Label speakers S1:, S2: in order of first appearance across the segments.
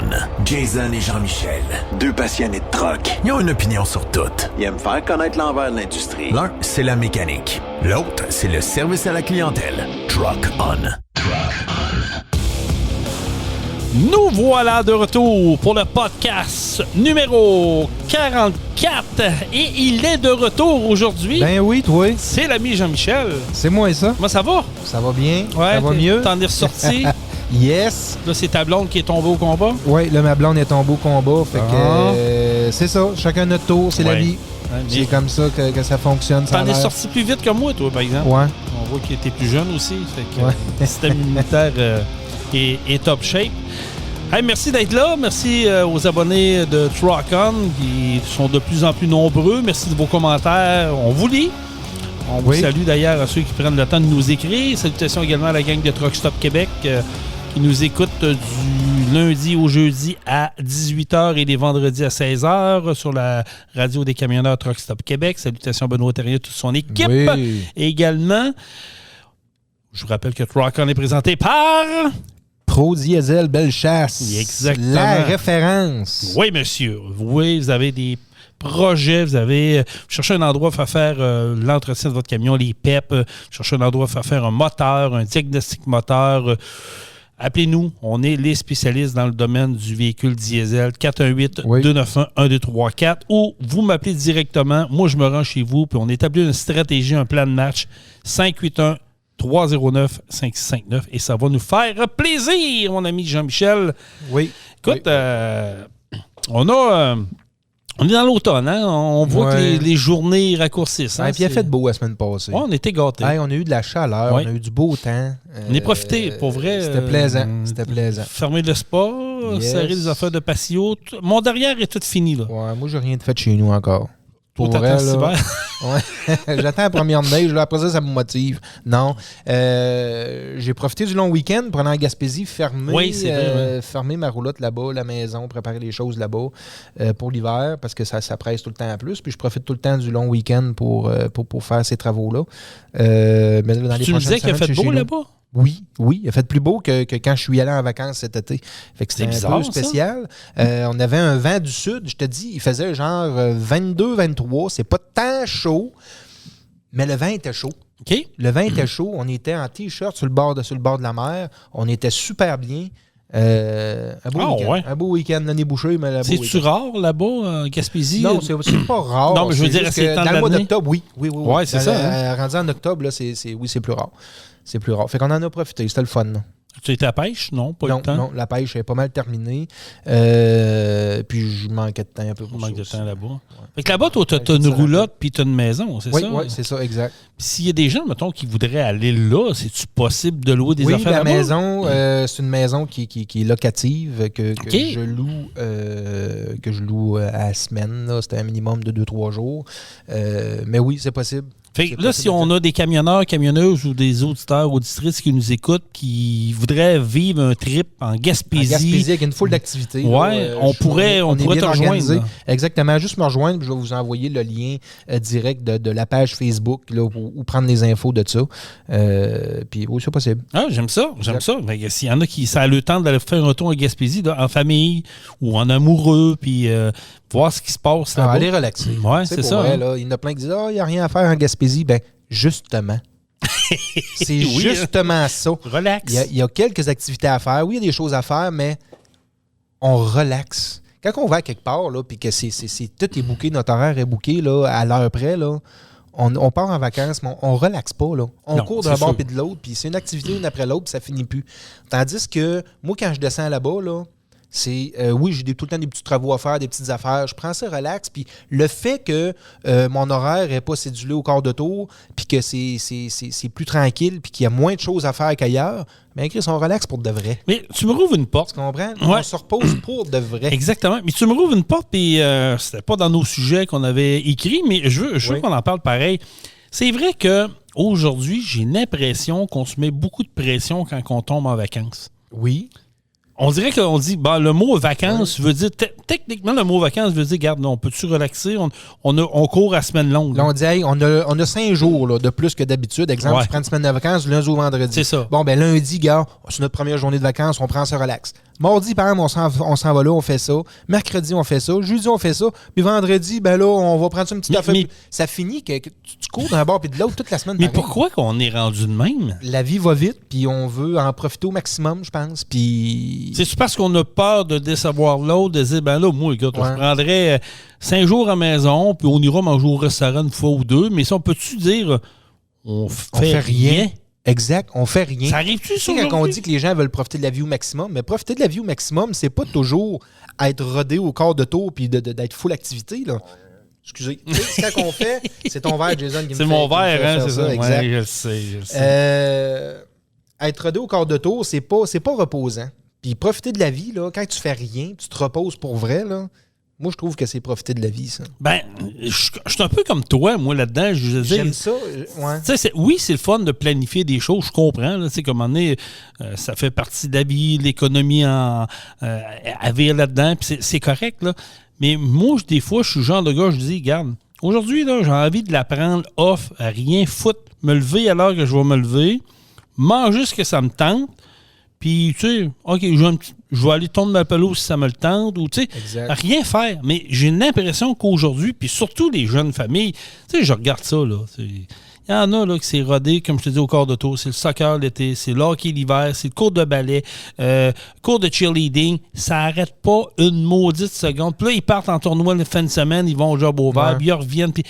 S1: On. Jason et Jean-Michel, deux passionnés de truck. Ils ont une opinion sur tout.
S2: Ils aiment faire connaître l'envers de l'industrie.
S1: L'un, c'est la mécanique. L'autre, c'est le service à la clientèle. Truck On.
S3: Nous voilà de retour pour le podcast numéro 44 et il est de retour aujourd'hui.
S4: Ben oui, toi.
S3: C'est l'ami Jean-Michel.
S4: C'est moi ça.
S3: Comment ça va?
S4: Ça va bien?
S3: Ouais,
S4: ça va mieux?
S3: T'en es ressorti?
S4: Yes.
S3: Là, c'est ta blonde qui est tombée au combat?
S4: Oui, là, ma blonde est tombée au combat. Fait que c'est ça. Chacun notre tour, c'est la vie. C'est comme ça que ça fonctionne.
S3: T'en es sorti plus vite que moi, toi, par exemple.
S4: Ouais.
S3: On voit qu'il était plus jeune aussi. Fait que le système immunitaire est top shape. Hey, merci d'être là. Merci aux abonnés de Truck On qui sont de plus en plus nombreux. Merci de vos commentaires. On vous lit. On vous salue d'ailleurs à ceux qui prennent le temps de nous écrire. Salutations également à la gang de Truck Stop Québec qui nous écoute du lundi au jeudi à 18h et les vendredis à 16h sur la radio des camionneurs Truck Stop Québec. Salutations à Benoît Terrier et toute son équipe.
S4: Oui.
S3: Et également, je vous rappelle que Truck On est présenté par...
S4: Pro Diesel Bellechasse.
S3: Exactement.
S4: La référence.
S3: Oui, monsieur. Oui, vous avez des projets, vous cherchez un endroit pour faire l'entretien de votre camion, les PEP, vous cherchez un endroit pour faire un moteur, un diagnostic moteur. Appelez-nous, on est les spécialistes dans le domaine du véhicule diesel. 418-291-1234 ou vous m'appelez directement. Moi, je me rends chez vous, puis on établit une stratégie, un plan de match. 581-309-5659 et ça va nous faire plaisir, mon ami Jean-Michel.
S4: Oui.
S3: Écoute, on est dans l'automne, hein? On voit que les journées raccourcissent. Hein?
S4: Puis il a fait beau la semaine passée.
S3: Ouais, on était gâtés.
S4: On a eu de la chaleur, on a eu du beau temps.
S3: On est profité, pour vrai.
S4: C'était plaisant. C'était plaisant.
S3: Fermer le spa, serrer les affaires de patio. Mon derrière est tout fini, là.
S4: Ouais, moi, j'ai rien de fait chez nous encore.
S3: Pour vrai, là.
S4: J'attends la première neige. Là, après ça me motive. Non. J'ai profité du long week-end pour aller en Gaspésie, fermer ma roulotte là-bas, la maison, préparer les choses là-bas pour l'hiver parce que ça presse tout le temps à plus. Puis je profite tout le temps du long week-end pour faire ces travaux-là. Mais dans les
S3: tu me disais qu'il a fait beau là-bas?
S4: Oui, il a fait plus beau que quand je suis allé en vacances cet été. Fait que c'était un peu spécial. On avait un vent du sud, je te dis, il faisait genre 22-23. C'est pas tant chaud, mais le vent était chaud.
S3: Okay.
S4: Le vent était chaud. On était en T-shirt sur le bord de la mer. On était super bien. Un beau week-end, l'année bouchée, mais la
S3: c'est-tu rare là-bas, en Gaspésie?
S4: Non, c'est pas rare.
S3: Non, mais je veux dire, c'est
S4: dans le mois d'octobre, oui.
S3: Ouais, c'est ça.
S4: Rendu en octobre, là, c'est plus rare. C'est plus rare. Fait qu'on en a profité. C'était le fun. Là.
S3: Tu étais à la pêche? Non, pas eu le temps?
S4: Non, la pêche est pas mal terminée. Puis je manquais de temps un peu pour ça.
S3: De temps là-bas. Ouais. Fait que là-bas, toi, t'as une roulotte puis t'as une maison, c'est ça?
S4: Oui, c'est ça, exact.
S3: Puis s'il y a des gens, mettons, qui voudraient aller là, c'est-tu possible de louer des affaires là-bas?
S4: Oui, la maison, c'est une maison qui est locative, que je loue à la semaine. Là. C'était un minimum de 2-3 jours. Mais oui, c'est possible.
S3: Fait que là, si on a des camionneurs, camionneuses ou des auditeurs, auditrices qui nous écoutent, qui voudraient vivre un trip en Gaspésie.
S4: En Gaspésie, avec une foule d'activités.
S3: Oui, on pourrait te rejoindre.
S4: Exactement. Juste me rejoindre, je vais vous envoyer le lien direct de la page Facebook là, ou prendre les infos de ça. Puis oui, c'est possible.
S3: Ah, j'aime ça. Mais s'il y en a qui ça a le temps d'aller faire un tour en Gaspésie, là, en famille ou en amoureux, puis voir ce qui se passe là-bas.
S4: Aller relaxer.
S3: Oui, c'est ça.
S4: Vrai, là, il y en a plein qui disent il n'y a rien à faire en Gaspésie. Ben, justement. C'est justement ça.
S3: Relax.
S4: Il y a quelques activités à faire. Oui, il y a des choses à faire, mais on relaxe. Quand on va à quelque part, puis que tout est booké, notre horaire est booké là, à l'heure près, là, on part en vacances, mais on relaxe pas. Là. On court d'un bord et de l'autre, puis c'est une activité une après l'autre, puis ça finit plus. Tandis que moi, quand je descends là-bas, là, c'est, oui, j'ai tout le temps des petits travaux à faire, des petites affaires. Je prends ça relax. Puis le fait que mon horaire n'est pas cédulé au quart de tour, puis que c'est plus tranquille, puis qu'il y a moins de choses à faire qu'ailleurs, bien, Chris, on relaxe pour de vrai.
S3: Mais tu me rouvres une porte.
S4: Tu comprends?
S3: Ouais.
S4: On se repose pour de vrai.
S3: Exactement. Mais tu me rouvres une porte, puis c'était pas dans nos sujets qu'on avait écrits, mais je veux qu'on en parle pareil. C'est vrai qu'aujourd'hui, j'ai l'impression qu'on se met beaucoup de pression quand on tombe en vacances.
S4: Oui.
S3: On dirait qu'on dit, le mot vacances veut dire, techniquement, le mot vacances veut dire, regarde, on peut-tu relaxer? On court à semaine longue.
S4: Là, on dit, hey, on a 5 jours là, de plus que d'habitude. Exemple, tu prends une semaine de vacances, lundi au vendredi.
S3: C'est ça.
S4: Bon, ben lundi, gars, c'est notre première journée de vacances, on prend ça relax. Mardi, par exemple, on s'en va là, on fait ça. Mercredi, on fait ça. Jeudi, on fait ça. Puis vendredi, ben là, on va prendre ça une petite affaire. Ça finit que tu cours d'un bord puis de l'autre toute la semaine.
S3: Mais pourquoi qu'on est rendu de même?
S4: La vie va vite, puis on veut en profiter au maximum, je pense. Puis...
S3: C'est parce qu'on a peur de décevoir l'autre, de dire, ben là, moi, écoute, je prendrais 5 jours à la maison, puis on ira manger au restaurant une fois ou deux. Mais ça, on peut-tu dire, on fait rien?
S4: Exact, on fait rien.
S3: Ça arrive-tu sur
S4: quand on dit que les gens veulent profiter de la vie au maximum, mais profiter de la vie au maximum, c'est pas toujours être rodé au quart de tour puis d'être full activité, là. Excusez. C'est quand on fait, c'est ton verre, Jason, qui me fait.
S3: C'est mon verre, hein, c'est ça.
S4: Exact.
S3: Ouais, je le sais.
S4: Être rodé au quart de tour, c'est pas reposant. Puis profiter de la vie, là, quand tu fais rien, tu te reposes pour vrai, là. Moi, je trouve que c'est profiter de la vie, ça.
S3: Ben, je suis un peu comme toi, moi, là-dedans.
S4: J'aime ça, ouais.
S3: Oui, c'est le fun de planifier des choses, je comprends. Tu sais, comme on est, ça fait partie de la vie, l'économie à vivre là-dedans, puis c'est correct, là. Mais moi, des fois, je suis le genre de gars, je dis, regarde, aujourd'hui, là, j'ai envie de la prendre off, à rien foutre, me lever à l'heure que je vais me lever, manger ce que ça me tente, puis, tu sais, OK, je vais aller tourner ma pelouse si ça me le tente, ou, tu sais, rien faire. Mais j'ai l'impression qu'aujourd'hui, puis surtout les jeunes familles, tu sais, je regarde ça, là. Il y en a, là, qui s'est rodé, comme je te dis, au quart de tour. C'est le soccer l'été, c'est l'hockey l'hiver, c'est le cours de ballet, cours de cheerleading. Ça n'arrête pas une maudite seconde. Puis là, ils partent en tournoi le fin de semaine, ils vont au job au vert, puis ils reviennent, puis...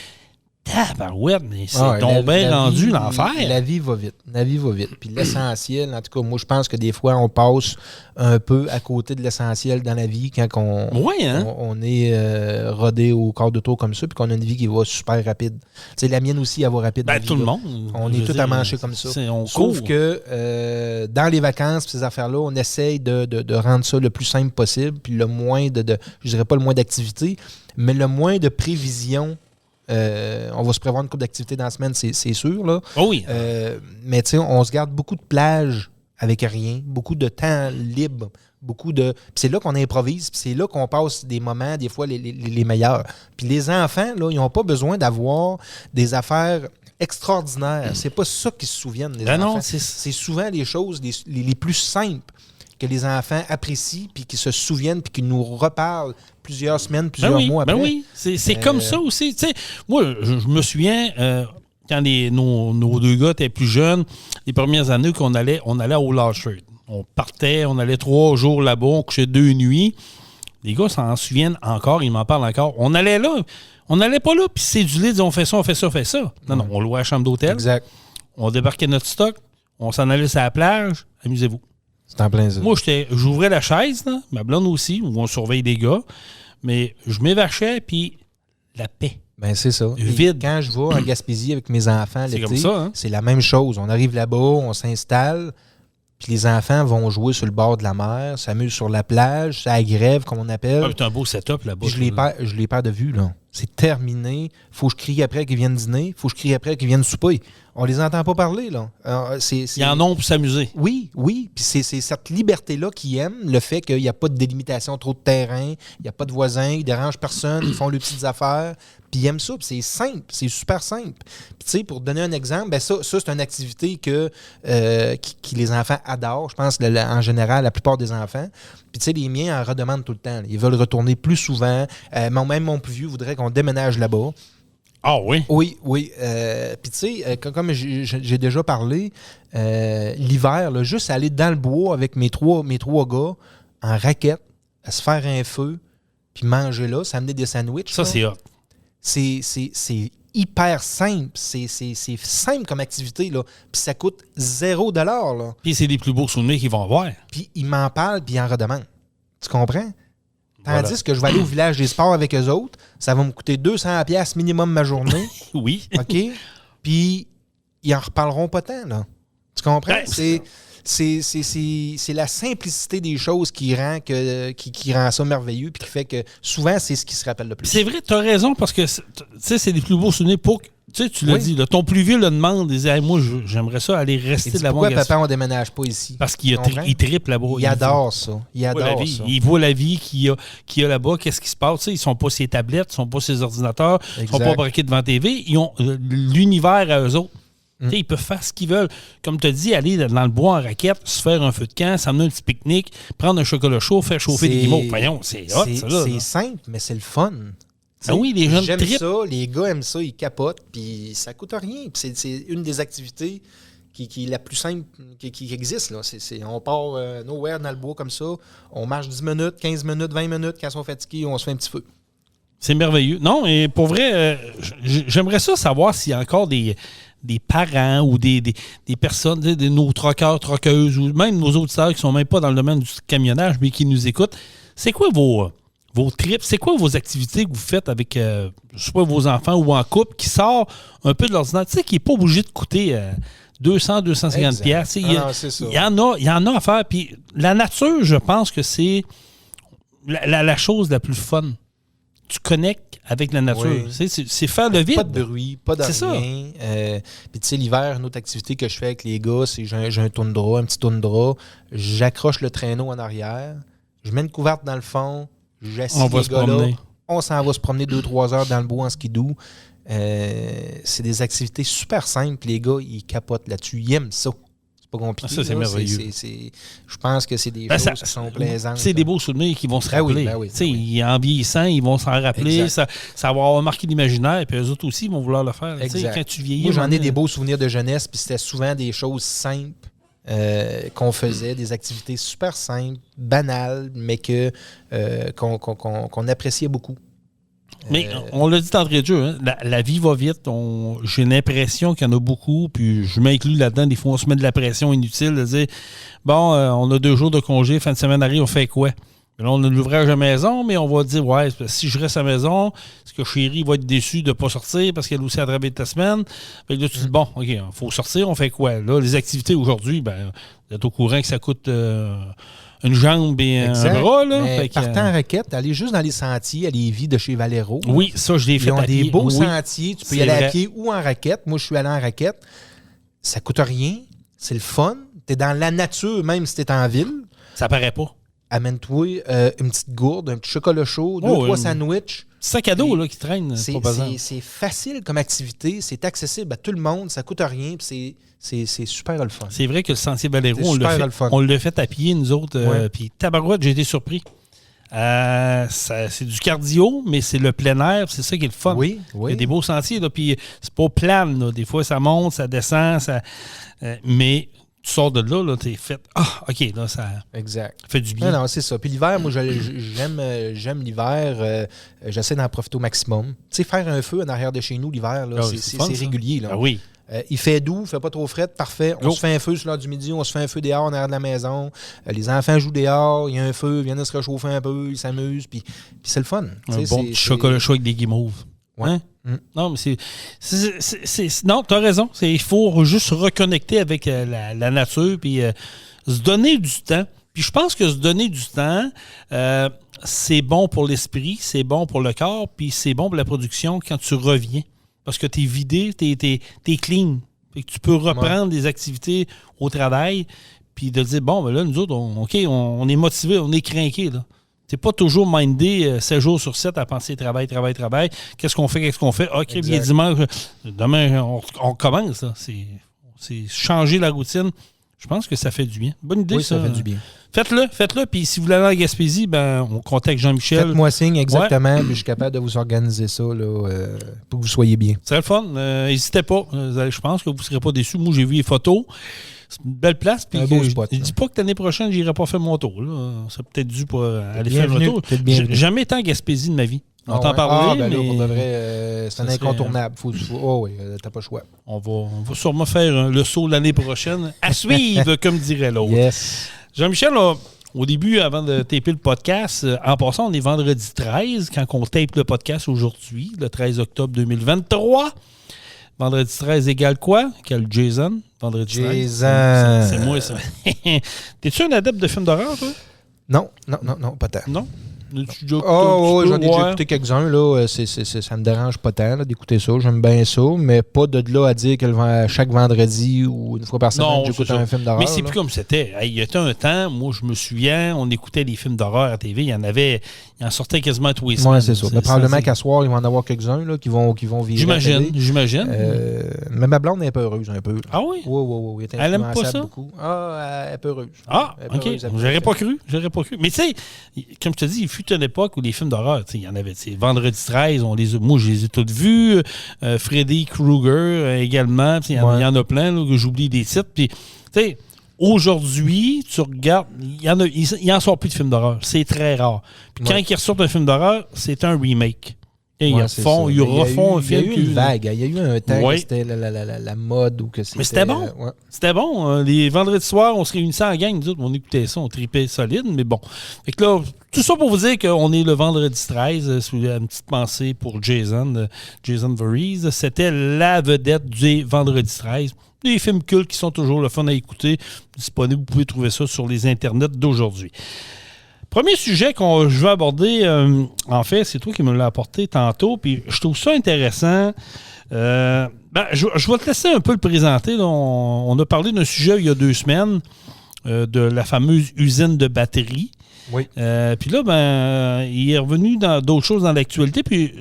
S3: Tabarouette, mais c'est donc bien rendu l'enfer.
S4: La vie va vite. La vie va vite. Puis l'essentiel, en tout cas, moi, je pense que des fois, on passe un peu à côté de l'essentiel dans la vie quand on est rodé au quart de tour comme ça, puis qu'on a une vie qui va super rapide. Tu sais, la mienne aussi, elle va rapide.
S3: Ben, tout le monde.
S4: On est tous à manger comme ça. Sauf que dans les vacances, ces affaires-là, on essaye de rendre ça le plus simple possible, puis le moins je dirais pas le moins d'activité, mais le moins de prévision. On va se prévoir une couple d'activités dans la semaine, c'est sûr. Là.
S3: Oh oui.
S4: Mais tu sais, on se garde beaucoup de plages avec rien, beaucoup de temps libre, Puis c'est là qu'on improvise, puis c'est là qu'on passe des moments, des fois, les meilleurs. Puis les enfants, là, ils n'ont pas besoin d'avoir des affaires extraordinaires. C'est pas ça qu'ils se souviennent, les enfants.
S3: Non, c'est
S4: souvent les choses les plus simples que les enfants apprécient, puis qui se souviennent, puis qui nous reparlent plusieurs semaines, plusieurs mois après.
S3: Ben oui, c'est comme ça aussi. Tu sais, moi, je me souviens, quand nos deux gars étaient plus jeunes, les premières années qu'on allait au Lashford. On partait, on allait 3 jours là-bas, on couchait 2 nuits. Les gars s'en souviennent encore, ils m'en parlent encore. On allait là, on n'allait pas là, puis c'est du lit, on fait ça, on fait ça, on fait ça. Non, on louait la chambre d'hôtel.
S4: Exact.
S3: On débarquait notre stock, on s'en allait sur la plage, amusez-vous.
S4: C'est en plein ça.
S3: Moi, j'ouvrais la chaise, là, ma blonde aussi, où on surveille des gars, mais je m'évachais, puis la paix.
S4: Ben c'est ça.
S3: Vide.
S4: Quand je vais en Gaspésie avec mes enfants l'été,
S3: comme ça, hein?
S4: C'est la même chose. On arrive là-bas, on s'installe, puis les enfants vont jouer sur le bord de la mer, s'amusent sur la plage, ça grève, comme on appelle.
S3: C'est un beau setup là-bas.
S4: Puis je les perds de vue, là. C'est terminé. Faut que je crie après qu'ils viennent dîner. Faut que je crie après qu'ils viennent souper. On les entend pas parler, là.
S3: Ils en ont pour s'amuser.
S4: Oui. Puis c'est cette liberté-là qu'ils aiment, le fait qu'il n'y a pas de délimitation trop de terrain, il n'y a pas de voisins, ils dérangent personne, ils font leurs petites affaires. Puis ils aiment ça, puis c'est simple, c'est super simple. Puis tu sais, pour donner un exemple, ben ça c'est une activité que les enfants adorent. Je pense en général, la plupart des enfants. Puis tu sais, les miens en redemandent tout le temps. Ils veulent retourner plus souvent. Même mon plus vieux voudrait qu'on déménage là-bas.
S3: Ah oui?
S4: Oui. Puis tu sais, comme j'ai déjà parlé, l'hiver, là, juste aller dans le bois avec mes trois gars en raquette, à se faire un feu, puis manger là, s'amener des sandwichs.
S3: Ça, c'est hot.
S4: C'est hyper simple. C'est simple comme activité, là. Puis ça coûte $0, là.
S3: Puis c'est les plus beaux souvenirs qu'ils vont avoir.
S4: Puis ils m'en parlent, puis ils en redemandent. Tu comprends? Tandis que je vais aller au village des sports avec eux autres, ça va me coûter 200$ minimum ma journée.
S3: Oui.
S4: OK? Puis ils en reparleront pas tant, là. Tu comprends?
S3: Ben,
S4: c'est la simplicité des choses qui rend ça merveilleux, puis qui fait que souvent, c'est ce qui se rappelle le plus.
S3: C'est vrai, tu as raison, parce que c'est les plus beaux souvenirs pour... Tu sais, tu l'as dit, là, ton plus vieux le demande, il dit hey, moi, j'aimerais ça aller rester là-bas.
S4: Pourquoi papa, on déménage pas ici?
S3: Parce qu'il triple là-bas.
S4: Il adore ça. Il adore ça.
S3: Il voit la vie qu'il y a là-bas, qu'est-ce qui se passe. Tu sais, ils sont pas ses tablettes, ils sont pas ses ordinateurs, ils sont pas braqués devant TV. Ils ont l'univers à eux autres. Ils peuvent faire ce qu'ils veulent. Comme tu as dit, aller dans le bois en raquette, se faire un feu de camp, s'amener un petit pique-nique, prendre un chocolat chaud, faire chauffer des guimauves. Voyons, c'est hot, ça.
S4: C'est simple, mais c'est le fun.
S3: Ah oui, les jeunes
S4: j'aime
S3: trippent.
S4: ça, les gars aiment ça, ils capotent, puis ça coûte rien. Puis c'est une des activités qui est la plus simple qui existe. Là. On part nowhere dans le bois comme ça, on marche 10 minutes, 15 minutes, 20 minutes, quand ils sont fatigués, on se fait un petit feu.
S3: C'est merveilleux. Non, et pour vrai, j'aimerais ça savoir s'il y a encore des parents ou des personnes, nos troqueurs, troqueuses, ou même nos auditeurs qui ne sont même pas dans le domaine du camionnage, mais qui nous écoutent. C'est quoi vos trips? C'est quoi vos activités que vous faites avec, je sais pas, vos enfants ou en couple, qui sort un peu de l'ordinaire? Tu sais, qui n'est pas obligé de coûter 200, 250 piastres. Il y en a à faire. Puis la nature, je pense que c'est la chose la plus fun. Tu connectes avec la nature. Oui. C'est faire le vide.
S4: Pas de bruit, pas de rien.
S3: Ça.
S4: Puis tu sais, l'hiver, une autre activité que je fais avec les gars, c'est j'ai un toundra, un petit toundra. J'accroche le traîneau en arrière. Je mets une couverte dans le fond. J'assieds les gars là. On s'en va se promener 2-3 heures dans le bois en skidoo. C'est des activités super simples. Les gars, ils capotent là-dessus. Ils aiment ça. Pas compliqué.
S3: Ça, c'est merveilleux.
S4: Je pense que c'est des choses qui sont plaisantes.
S3: C'est des beaux souvenirs qui vont se rappeler. En vieillissant, ils vont s'en rappeler. Ça va avoir marqué l'imaginaire, puis eux autres aussi vont vouloir le faire. Quand tu vieillis.
S4: Moi, j'en ai des beaux souvenirs de jeunesse, puis c'était souvent des choses simples qu'on faisait, des activités super simples, banales, mais qu'on appréciait beaucoup.
S3: Mais on l'a dit d'entrée de jeu, hein, la vie va vite. J'ai l'impression qu'il y en a beaucoup, puis je m'inclus là-dedans. Des fois, on se met de la pression inutile de dire bon, on a 2 jours de congé, fin de semaine arrive, on fait quoi? Là, on a l'ouvrage à la maison, mais on va dire ouais, si je reste à la maison, est-ce que chérie va être déçue de ne pas sortir parce qu'elle aussi a travaillé ta semaine? Fait que là, tu dis bon, OK, il faut sortir, on fait quoi? Là, les activités aujourd'hui, vous êtes au courant que ça coûte une jambe et un bras. Là.
S4: Partant en raquette, aller juste dans les sentiers à Lévis de chez Valero.
S3: Oui, ça, je l'ai fait à pied.
S4: Ils ont des beaux sentiers. Tu peux y aller à pied ou en raquette. Moi, je suis allé en raquette. Ça coûte rien. C'est le fun. Tu es dans la nature, même si tu es en ville.
S3: Ça paraît pas.
S4: Amène-toi une petite gourde, un petit chocolat chaud, 2-3 sandwichs.
S3: Sac à dos là, qui traîne.
S4: C'est facile comme activité. C'est accessible à tout le monde. Ça coûte rien. C'est super le fun.
S3: C'est vrai que le sentier Valero, on l'a fait à pied, nous autres. Puis tabarouette, j'ai été surpris. C'est du cardio, mais c'est le plein air. C'est ça qui est le fun.
S4: Oui.
S3: Il y a des beaux sentiers. Là, puis c'est pas plane. Là. Des fois, ça monte, ça descend. Mais tu sors de là, t'es fait. Ah, OK, là, ça fait du bien.
S4: Non, c'est ça. Puis l'hiver, moi, j'aime l'hiver. J'essaie d'en profiter au maximum. Tu sais, faire un feu en arrière de chez nous l'hiver, là, c'est régulier. Là.
S3: Ah oui.
S4: Il fait doux, il fait pas trop frais, parfait. On se fait un feu sur l'heure du midi, on se fait un feu dehors en arrière de la maison. Les enfants jouent dehors, il y a un feu, ils viennent de se réchauffer un peu, ils s'amusent, puis c'est le fun.
S3: Un bon petit chocolat chaud avec des guimauves.
S4: Ouais.
S3: Hein? Non, mais non, t'as raison. Il faut juste se reconnecter avec la nature puis se donner du temps. Puis je pense que se donner du temps, c'est bon pour l'esprit, c'est bon pour le corps, puis c'est bon pour la production quand tu reviens. Parce que t'es vidé, t'es clean. Fait que tu peux reprendre des activités au travail puis de dire, bon, ben là, nous autres, on est motivés, on est crinqués, là. C'est pas toujours mindé 7 jours sur 7 à penser travail. Qu'est-ce qu'on fait? OK, bien dimanche, demain, on commence. Là. C'est changer la routine. Je pense que ça fait du bien. Bonne idée, ça.
S4: Ça fait du bien.
S3: Faites-le. Puis si vous voulez aller à Gaspésie, on contacte Jean-Michel.
S4: Faites-moi signe, exactement. Puis je suis capable de vous organiser ça là, pour que vous soyez bien.
S3: C'est le fun. N'hésitez pas. Je pense que vous ne serez pas déçus. Moi, j'ai vu les photos. C'est une belle place. Puis
S4: un beau spot.
S3: Je ne dis pas que l'année prochaine, je n'irai pas faire mon tour. Là. C'est peut-être dû pour aller faire mon tour. J'ai jamais été en Gaspésie de ma vie. On t'en parlait, mais...
S4: on devrait, c'est un incontournable. Oui, t'as pas le choix.
S3: On va sûrement faire le saut l'année prochaine. À suivre, comme dirait l'autre.
S4: Yes.
S3: Jean-Michel, au début, avant de taper le podcast, en passant, on est vendredi 13, quand on tape le podcast aujourd'hui, le 13 octobre 2023. Vendredi 13 égale quoi? Quel Jason? Vendredi 13.
S4: Jason.
S3: C'est moi, ça. T'es-tu un adepte de films d'horreur, toi?
S4: Non, pas tant.
S3: Non?
S4: J'en ai déjà écouté quelques-uns. Là. Ça me dérange pas tant là, d'écouter ça. J'aime bien ça, mais pas de là à dire que chaque vendredi ou une fois par semaine, j'écoute un film d'horreur.
S3: Mais c'est plus comme c'était. Il y a un temps, moi, je me souviens, on écoutait des films d'horreur à TV. Il en sortait quasiment tous les semaines.
S4: Oui, c'est ça. Mais probablement qu'à soir, il va en avoir quelques-uns là, qui vont virer.
S3: J'imagine.
S4: Mais ma blonde est un peu heureuse, un peu. Là.
S3: Ah oui?
S4: Oui.
S3: Elle aime pas ça?
S4: Beaucoup. Ah, elle est peu heureuse.
S3: Ah, OK. J'aurais pas cru. Mais tu sais, comme je te dis, il fut une époque où les films d'horreur, il y en avait. Vendredi 13, moi, je les ai tous vus. Freddy Krueger également. Il y en a plein là, que j'oublie des titres. Puis, tu sais, aujourd'hui, tu regardes, il en sort plus de films d'horreur. C'est très rare. Puis quand ils ressortent un film d'horreur, c'est un remake. Ils refont un film.
S4: Il y a eu une vague. Il y a eu un temps que c'était la mode. Ou que c'était,
S3: mais c'était bon. C'était bon. Les vendredis soirs, on se réunissait en gang. Nous autres, on écoutait ça, on tripait solide. Mais bon. Fait que là, tout ça pour vous dire qu'on est le vendredi 13. Une petite pensée pour Jason Voorhees. C'était la vedette du vendredi 13. Des films cultes qui sont toujours le fun à écouter. Disponibles. Vous pouvez trouver ça sur les internets d'aujourd'hui. Premier sujet que je vais aborder, en fait, c'est toi qui me l'as apporté tantôt, puis je trouve ça intéressant. Je vais te laisser un peu le présenter. Là. On a parlé d'un sujet il y a 2 semaines, de la fameuse usine de batterie.
S4: Oui.
S3: Puis là, il est revenu dans d'autres choses dans l'actualité, puis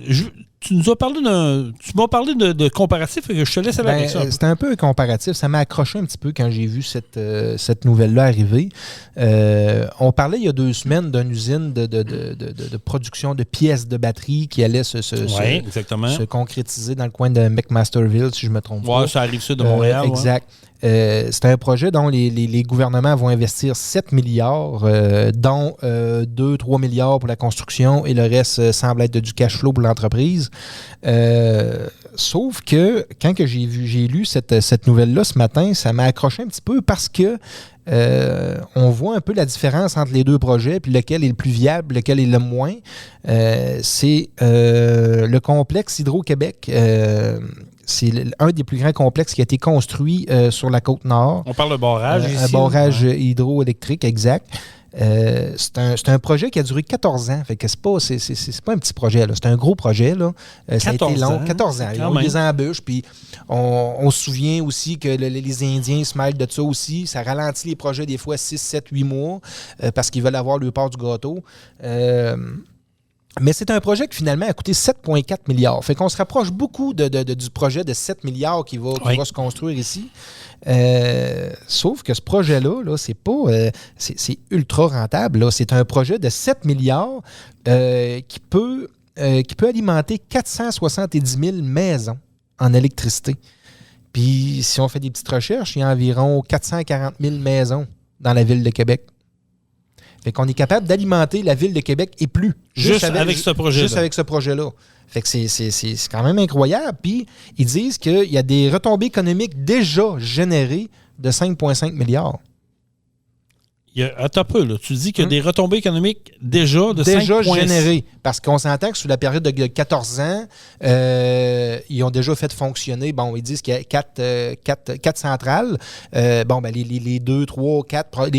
S3: tu m'as parlé de comparatif, et que je te laisse aller avec ça.
S4: C'était un peu un comparatif. Ça m'a accroché un petit peu quand j'ai vu cette nouvelle-là arriver. On parlait il y a 2 semaines d'une usine de production de pièces de batterie qui allait se concrétiser dans le coin de McMasterville, si je ne me trompe pas.
S3: Oui, ça arrive ça de Montréal.
S4: Exact. C'est un projet dont les gouvernements vont investir 7 milliards, dont 2-3 milliards pour la construction et le reste semble être du cash flow pour l'entreprise. Sauf que quand j'ai lu cette nouvelle-là ce matin, ça m'a accroché un petit peu parce que on voit un peu la différence entre les 2 projets, puis lequel est le plus viable, lequel est le moins. C'est le complexe Hydro-Québec. C'est un des plus grands complexes qui a été construit sur la Côte-Nord.
S3: On parle de barrage ici.
S4: Un barrage hydroélectrique, exact. C'est un projet qui a duré 14 ans. Fait que c'est pas un petit projet, là. C'est un gros projet, là. Ça a été long. 14 ans. Ils ont eu des embûches. Puis on se souvient aussi que les Indiens se mêlent de ça aussi. Ça ralentit les projets des fois 6, 7, 8 mois parce qu'ils veulent avoir le part du gâteau. Mais c'est un projet qui finalement a coûté 7,4 milliards. Fait qu'on se rapproche beaucoup du projet de 7 milliards qui va se construire ici. Sauf que ce projet-là, là, c'est pas c'est ultra rentable. Là. C'est un projet de 7 milliards qui peut alimenter 470 000 maisons en électricité. Puis si on fait des petites recherches, il y a environ 440 000 maisons dans la ville de Québec. Fait qu'on est capable d'alimenter la ville de Québec et plus.
S3: Juste avec ce projet-là.
S4: Juste avec ce projet-là. Fait que c'est quand même incroyable. Puis, ils disent qu'il y a des retombées économiques déjà générées de 5,5 milliards.
S3: Attends un peu, là. Tu dis qu'il y a des retombées économiques déjà de 5,5
S4: déjà générées. Parce qu'on s'entend que sur la période de 14 ans, ils ont déjà fait fonctionner. Bon, ils disent qu'il y a 4 centrales. Les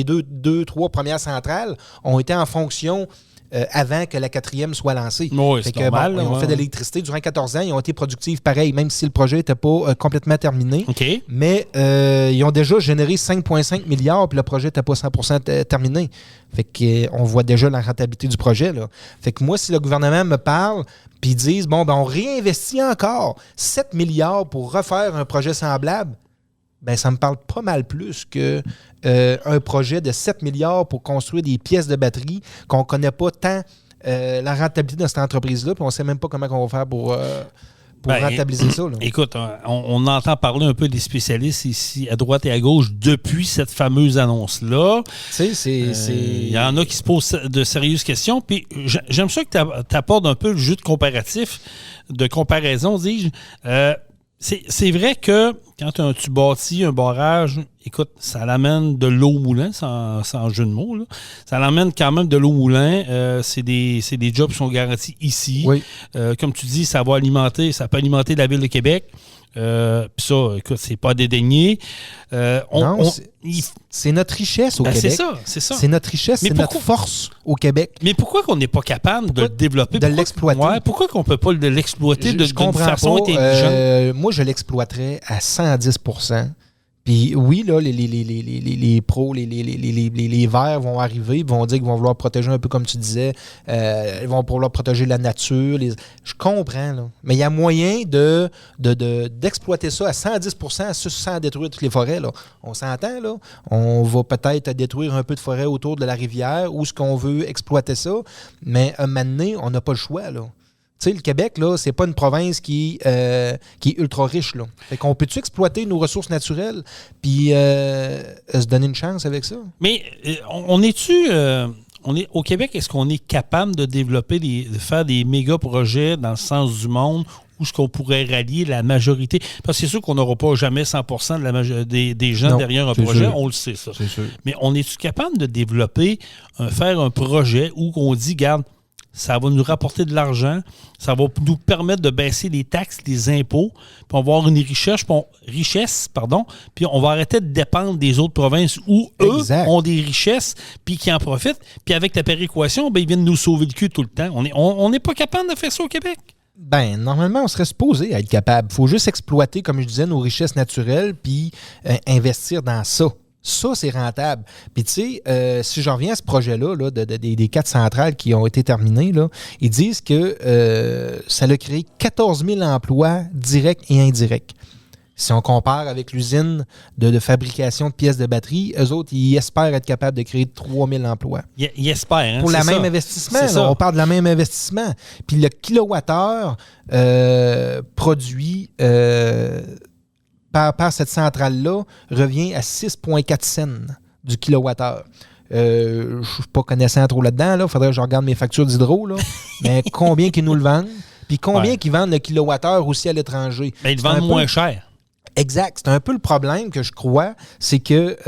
S4: 2, 3 premières centrales ont été en fonction avant que la 4e soit lancée.
S3: Oui, c'est normal.
S4: Ils ont fait de l'électricité durant 14 ans. Ils ont été productifs pareil, même si le projet n'était pas complètement terminé.
S3: Okay.
S4: Mais ils ont déjà généré 5,5 milliards puis le projet n'était pas 100% terminé. Fait qu'on voit déjà la rentabilité du projet. Là. Fait que moi, si le gouvernement me parle puis ils disent, on réinvestit encore 7 milliards pour refaire un projet semblable, ça me parle pas mal plus que un projet de 7 milliards pour construire des pièces de batterie qu'on ne connaît pas tant la rentabilité de cette entreprise-là, puis on ne sait même pas comment on va faire pour rentabiliser ça. Là.
S3: Écoute, on entend parler un peu des spécialistes ici à droite et à gauche depuis cette fameuse annonce-là. Il y en a qui se posent de sérieuses questions, puis j'aime ça que tu apportes un peu le jeu de comparaison, dis-je. C'est vrai que quand tu bâtis un barrage écoute, ça l'amène de l'eau au moulin, sans jeu de mots. Là. Ça l'amène quand même de l'eau au moulin. C'est des jobs qui sont garantis ici.
S4: Oui.
S3: Comme tu dis, ça peut alimenter la Ville de Québec. Puis ça, écoute, c'est pas dédaigné.
S4: C'est notre richesse au Québec.
S3: C'est ça.
S4: C'est notre richesse, c'est notre force au Québec.
S3: Mais pourquoi qu'on n'est pas capable de le développer?
S4: De l'exploiter?
S3: Pourquoi qu'on ne peut pas l'exploiter d'une façon
S4: pas,
S3: intelligente?
S4: Moi, je l'exploiterais à 110%. Puis oui, là, les pros, les verts vont arriver, ils vont dire qu'ils vont vouloir protéger un peu comme tu disais, ils vont vouloir protéger la nature. Je comprends, là. Mais il y a moyen d'exploiter ça à 110% sans détruire toutes les forêts, là. On s'entend, là. On va peut-être détruire un peu de forêt autour de la rivière ou ce qu'on veut exploiter ça, mais un moment donné, on n'a pas le choix, là. Tu sais, le Québec, là, c'est pas une province qui est ultra riche, là. Fait qu'on peut-tu exploiter nos ressources naturelles puis se donner une chance avec ça?
S3: Mais au Québec, est-ce qu'on est capable de développer, de faire des méga projets dans le sens du monde où ce qu'on pourrait rallier la majorité? Parce que c'est sûr qu'on n'aura pas jamais 100% des gens derrière un projet, on le sait, ça.
S4: C'est sûr.
S3: Mais on est-tu capable de développer, faire un projet où on dit, regarde, ça va nous rapporter de l'argent, ça va nous permettre de baisser les taxes, les impôts, puis on va avoir une richesse, puis on va arrêter de dépendre des autres provinces où eux ont des richesses, puis qui en profitent, puis avec la péréquation, ils viennent nous sauver le cul tout le temps. On n'est pas capable de faire ça au Québec.
S4: Ben, normalement, on serait supposé être capable. Il faut juste exploiter, comme je disais, nos richesses naturelles, puis investir dans ça. Ça, c'est rentable. Puis, tu sais, si je reviens à ce projet-là, là, des 4 centrales qui ont été terminées, là, ils disent que ça a créé 14 000 emplois directs et indirects. Si on compare avec l'usine de fabrication de pièces de batterie, eux autres, ils espèrent être capables de créer 3 000 emplois.
S3: Ils espèrent. Hein,
S4: pour le même investissement. Là, on parle de la même investissement. Puis le kilowattheure produit... par cette centrale-là, revient à 6,4 cents du kilowattheure. Je ne suis pas connaissant trop là-dedans. Il faudrait que je regarde mes factures d'hydro. Là. Mais combien qu'ils nous le vendent? Puis combien qu'ils vendent le kilowattheure aussi à l'étranger?
S3: Ben, ils le vendent moins cher.
S4: Exact. C'est un peu le problème que je crois. C'est que,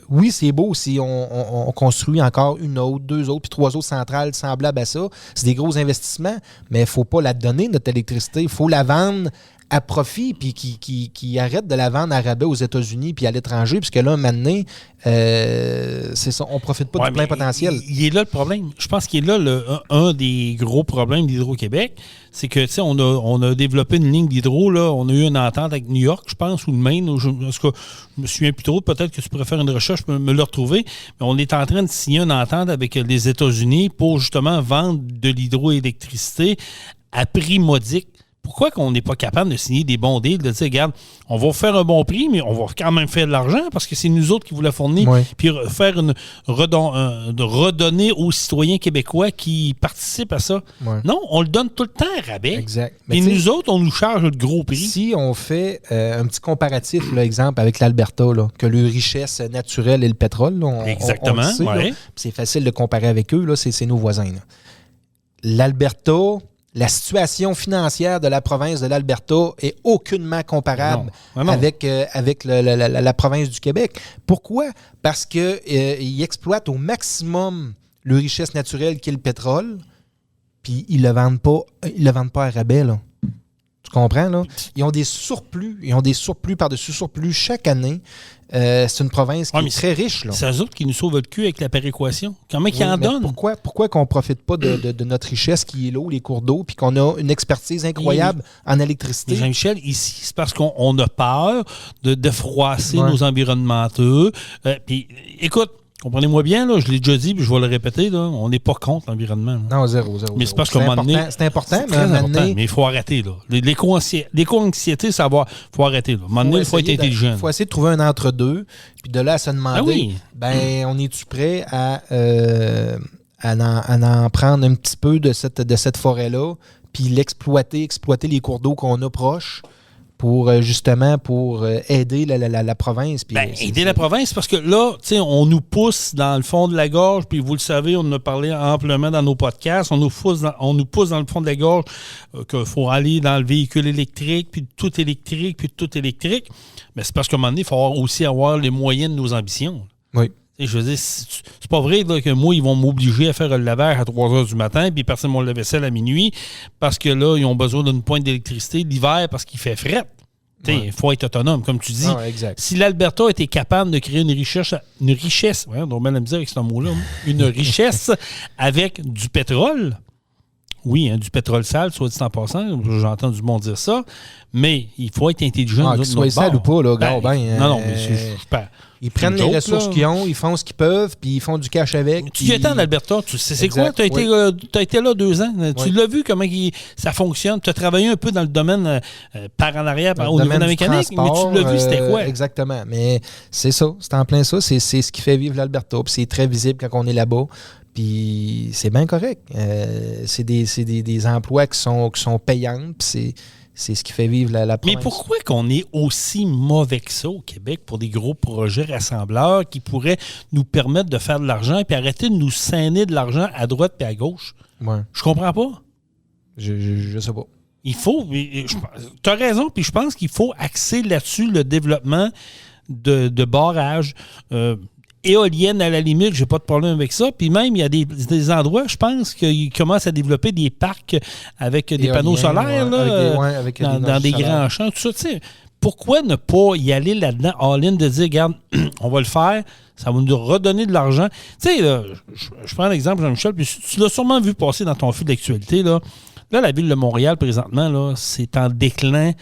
S4: oui, c'est beau si on construit encore une autre, 2 autres, puis 3 autres centrales semblables à ça. C'est des gros investissements, mais il ne faut pas la donner, notre électricité. Il faut la vendre à profit, puis qui arrête de la vendre à rabais aux États-Unis puis à l'étranger, puisque là, maintenant, c'est ça, on ne profite pas du plein potentiel.
S3: Il est là le problème. Je pense qu'il est là un des gros problèmes d'Hydro-Québec. C'est que, tu sais, on a développé une ligne d'hydro, là. On a eu une entente avec New York, je pense, ou le Maine. En tout cas, je me souviens plus trop. Peut-être que tu pourrais faire une recherche, je peux me le retrouver. Mais on est en train de signer une entente avec les États-Unis pour, justement, vendre de l'hydroélectricité à prix modique. Pourquoi qu'on n'est pas capable de signer des bons deals, de dire, regarde, on va faire un bon prix, mais on va quand même faire de l'argent parce que c'est nous autres qui vous la fournir, puis faire de redonner aux citoyens québécois qui participent à ça. Ouais. Non, on le donne tout le temps à rabais.
S4: Exact.
S3: Et nous autres, on nous charge de gros prix.
S4: Si on fait un petit comparatif, là, exemple, avec l'Alberta, là, que leur richesse naturelle est le pétrole, là,
S3: exactement.
S4: On le sait, là, c'est facile de comparer avec eux, là, c'est nos voisins. Là. L'Alberta... La situation financière de la province de l'Alberta est aucunement comparable avec la province du Québec. Pourquoi? Parce qu'ils exploitent au maximum le richesse naturelle qui est le pétrole, puis ils ne le vendent pas à rabais, là. Tu comprends, là? Ils ont des surplus par-dessus surplus chaque année. C'est une province qui est très riche, là.
S3: C'est eux autres qui nous sauvent le cul avec la péréquation. Comment ils en donnent?
S4: Pourquoi qu'on ne profite pas de notre richesse qui est l'eau, les cours d'eau, puis qu'on a une expertise incroyable en électricité?
S3: Jean-Michel, ici, c'est parce qu'on a peur de froisser nos environnementaux. Puis, écoute, comprenez-moi bien, là, je l'ai déjà dit, puis je vais le répéter, là, on n'est pas contre l'environnement. Là.
S4: Non, zéro.
S3: Mais c'est parce qu'à un moment donné...
S4: C'est important,
S3: mais il faut arrêter. Là. L'éco-anxiété, ça va... Il faut arrêter. Là. À un moment donné, il faut être intelligent. Il
S4: faut essayer de trouver un entre-deux, puis de là à se demander, on est-tu prêt à en prendre un petit peu de cette forêt-là, puis exploiter les cours d'eau qu'on a proches, pour justement aider la province. Puis,
S3: aider la province, parce que là, on nous pousse dans le fond de la gorge, puis vous le savez, on en a parlé amplement dans nos podcasts, on nous pousse dans le fond de la gorge qu'il faut aller dans le véhicule électrique, puis tout électrique. Mais c'est parce qu'à un moment donné, il faut aussi avoir les moyens de nos ambitions.
S4: Oui.
S3: Je veux dire, c'est pas vrai là, que moi, ils vont m'obliger à faire le lavage à 3 heures du matin, puis personne ne va le vaisselle à minuit, parce que là, ils ont besoin d'une pointe d'électricité l'hiver parce qu'il fait fret. Il faut être autonome, comme tu dis. Si l'Alberta était capable de créer une richesse, on doit mal me dire avec ce mot-là, une richesse avec du pétrole. Oui, du pétrole sale, soit dit en passant, j'entends du monde dire ça, mais il faut être intelligent.
S4: Qu'il soit sale ou pas, là,
S3: non, mais je perds.
S4: Ils prennent les ressources qu'ils ont, ils font ce qu'ils peuvent, puis ils font du cash avec.
S3: Tu y étais en Alberta, tu sais c'est quoi? Tu as été là 2 ans. Tu l'as vu comment ça fonctionne. Tu as travaillé un peu dans le domaine par en arrière, au niveau de la mécanique, mais tu l'as vu, c'était quoi?
S4: Exactement. Mais c'est ça, c'est en plein ça. C'est ce qui fait vivre l'Alberta. Puis c'est très visible quand on est là-bas. Puis c'est bien correct. C'est des emplois qui sont payants. Puis c'est ce qui fait vivre la province.
S3: Mais pourquoi qu'on est aussi mauvais que ça au Québec pour des gros projets rassembleurs qui pourraient nous permettre de faire de l'argent et arrêter de nous saigner de l'argent à droite et à gauche?
S4: Ouais.
S3: Je comprends pas.
S4: Je sais pas.
S3: Il faut... Tu as raison, puis je pense qu'il faut axer là-dessus le développement de barrages, éoliennes à la limite, j'ai pas de problème avec ça. Puis même, il y a des endroits, je pense qu'ils commencent à développer des parcs avec des panneaux solaires dans des grands champs, tout ça. T'sais, pourquoi ne pas y aller là-dedans, all-in, de dire, regarde, on va le faire, ça va nous redonner de l'argent. Tu sais, je prends l'exemple, Jean-Michel, puis tu l'as sûrement vu passer dans ton fil d'actualité, là, la ville de Montréal, présentement, là, c'est en déclin.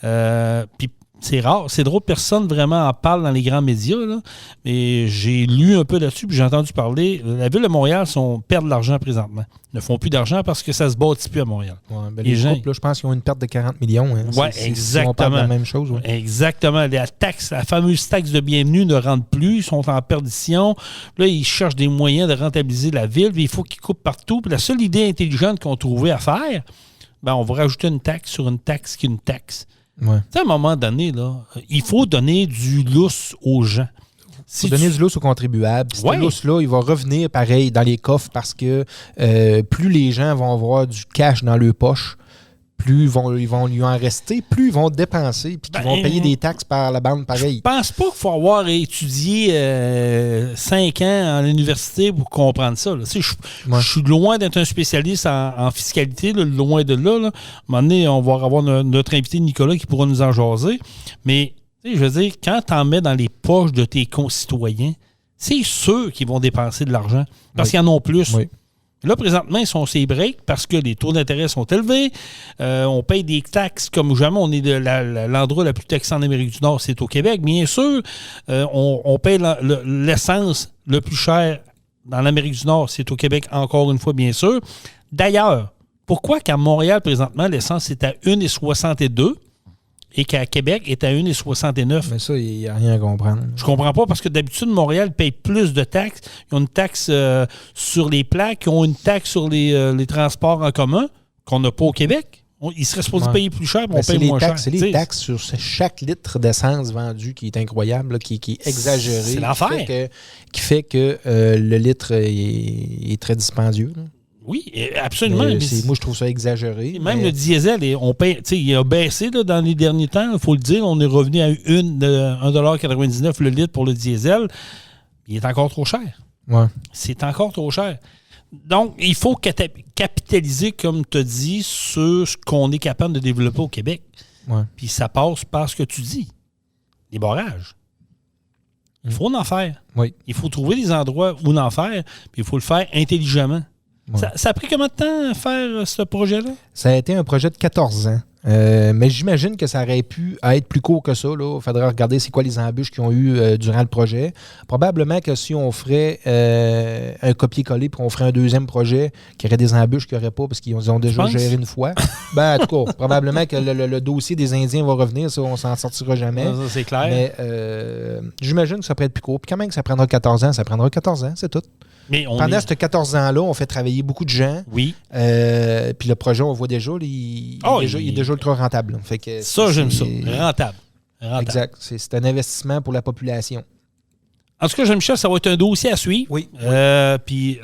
S3: Puis c'est rare, c'est drôle, personne vraiment en parle dans les grands médias, là. Mais j'ai lu un peu là-dessus, puis j'ai entendu parler. La ville de Montréal perd de l'argent présentement. Ils ne font plus d'argent parce que ça se bâtit plus à Montréal.
S4: Ouais, les gens, là, je pense qu'ils ont une perte de 40 millions. Hein.
S3: Oui, exactement.
S4: On parle de la même chose. Ouais.
S3: Exactement. La fameuse taxe de bienvenue ne rentre plus. Ils sont en perdition. Là, ils cherchent des moyens de rentabiliser la ville. Puis il faut qu'ils coupent partout. Puis la seule idée intelligente qu'on trouvait à faire, on va rajouter une taxe sur une taxe qui est une taxe.
S4: Ouais.
S3: À un moment donné, là, il faut donner du lousse aux gens.
S4: Il faut donner du lousse aux contribuables. Ce lousse-là, il va revenir pareil dans les coffres parce que plus les gens vont avoir du cash dans leur poche, plus ils vont lui en rester, plus ils vont dépenser puis qu'ils vont payer des taxes par la bande pareil.
S3: Je pense pas qu'il faut avoir étudié 5 ans en université pour comprendre ça. Je suis loin d'être un spécialiste en fiscalité, là, loin de là. À un moment donné, on va avoir notre invité Nicolas qui pourra nous en jaser. Mais je veux dire, quand tu en mets dans les poches de tes concitoyens, c'est ceux qui vont dépenser de l'argent parce qu'ils en ont plus.
S4: Oui.
S3: Là, présentement, ils sont ces breaks parce que les taux d'intérêt sont élevés. On paye des taxes comme jamais. On est l'endroit le plus taxé en Amérique du Nord, c'est au Québec. Bien sûr, on paye l'essence le plus cher dans l'Amérique du Nord, c'est au Québec, encore une fois, bien sûr. D'ailleurs, pourquoi qu'à Montréal, présentement, l'essence est à 1,62 et qu'à Québec est à 1,69?
S4: Mais ça, il n'y a rien à comprendre.
S3: Je comprends pas parce que d'habitude, Montréal paye plus de taxes. Ils ont une taxe sur les plaques, ils ont une taxe sur les transports en commun qu'on n'a pas au Québec. Ils seraient supposés payer plus cher, mais on paye moins cher.
S4: C'est les taxes sur chaque litre d'essence vendu qui est incroyable, là, qui est exagéré.
S3: C'est l'enfer.
S4: Qui fait que le litre est très dispendieux. Là.
S3: Oui, absolument.
S4: Moi, je trouve ça exagéré.
S3: Même le diesel, il a baissé là, dans les derniers temps, il faut le dire. On est revenu à 1,99$ le litre pour le diesel. Il est encore trop cher.
S4: Ouais.
S3: C'est encore trop cher. Donc, il faut capitaliser, comme tu as dit, sur ce qu'on est capable de développer au Québec.
S4: Ouais.
S3: Puis ça passe par ce que tu dis. Les barrages. Il faut en faire.
S4: Oui.
S3: Il faut trouver des endroits où en faire, puis il faut le faire intelligemment. Ouais. Ça a pris combien de temps à faire ce projet-là? Ça
S4: a été un projet de 14 ans. Mais j'imagine que ça aurait pu être plus court que ça. Il faudrait regarder c'est quoi les embûches qu'ils ont eu durant le projet. Probablement que si on ferait un copier-coller puis on ferait un deuxième projet, qu'il y aurait des embûches qu'il n'y aurait pas parce qu'ils ont déjà géré une fois. En tout cas, probablement que le dossier des Indiens va revenir. Ça, on s'en sortira jamais.
S3: Ça, c'est clair.
S4: Mais j'imagine que ça pourrait être plus court. Puis quand même que ça prendra 14 ans, ça prendra 14 ans, c'est tout.
S3: Mais
S4: pendant ces 14 ans-là, on fait travailler beaucoup de gens.
S3: Oui.
S4: Puis le projet, on voit déjà, il est déjà ultra rentable. Fait que
S3: ça, j'aime ça. Rentable.
S4: Exact. C'est un investissement pour la population.
S3: En tout cas, Jean-Michel, ça va être un dossier à suivre.
S4: Oui.
S3: Puis,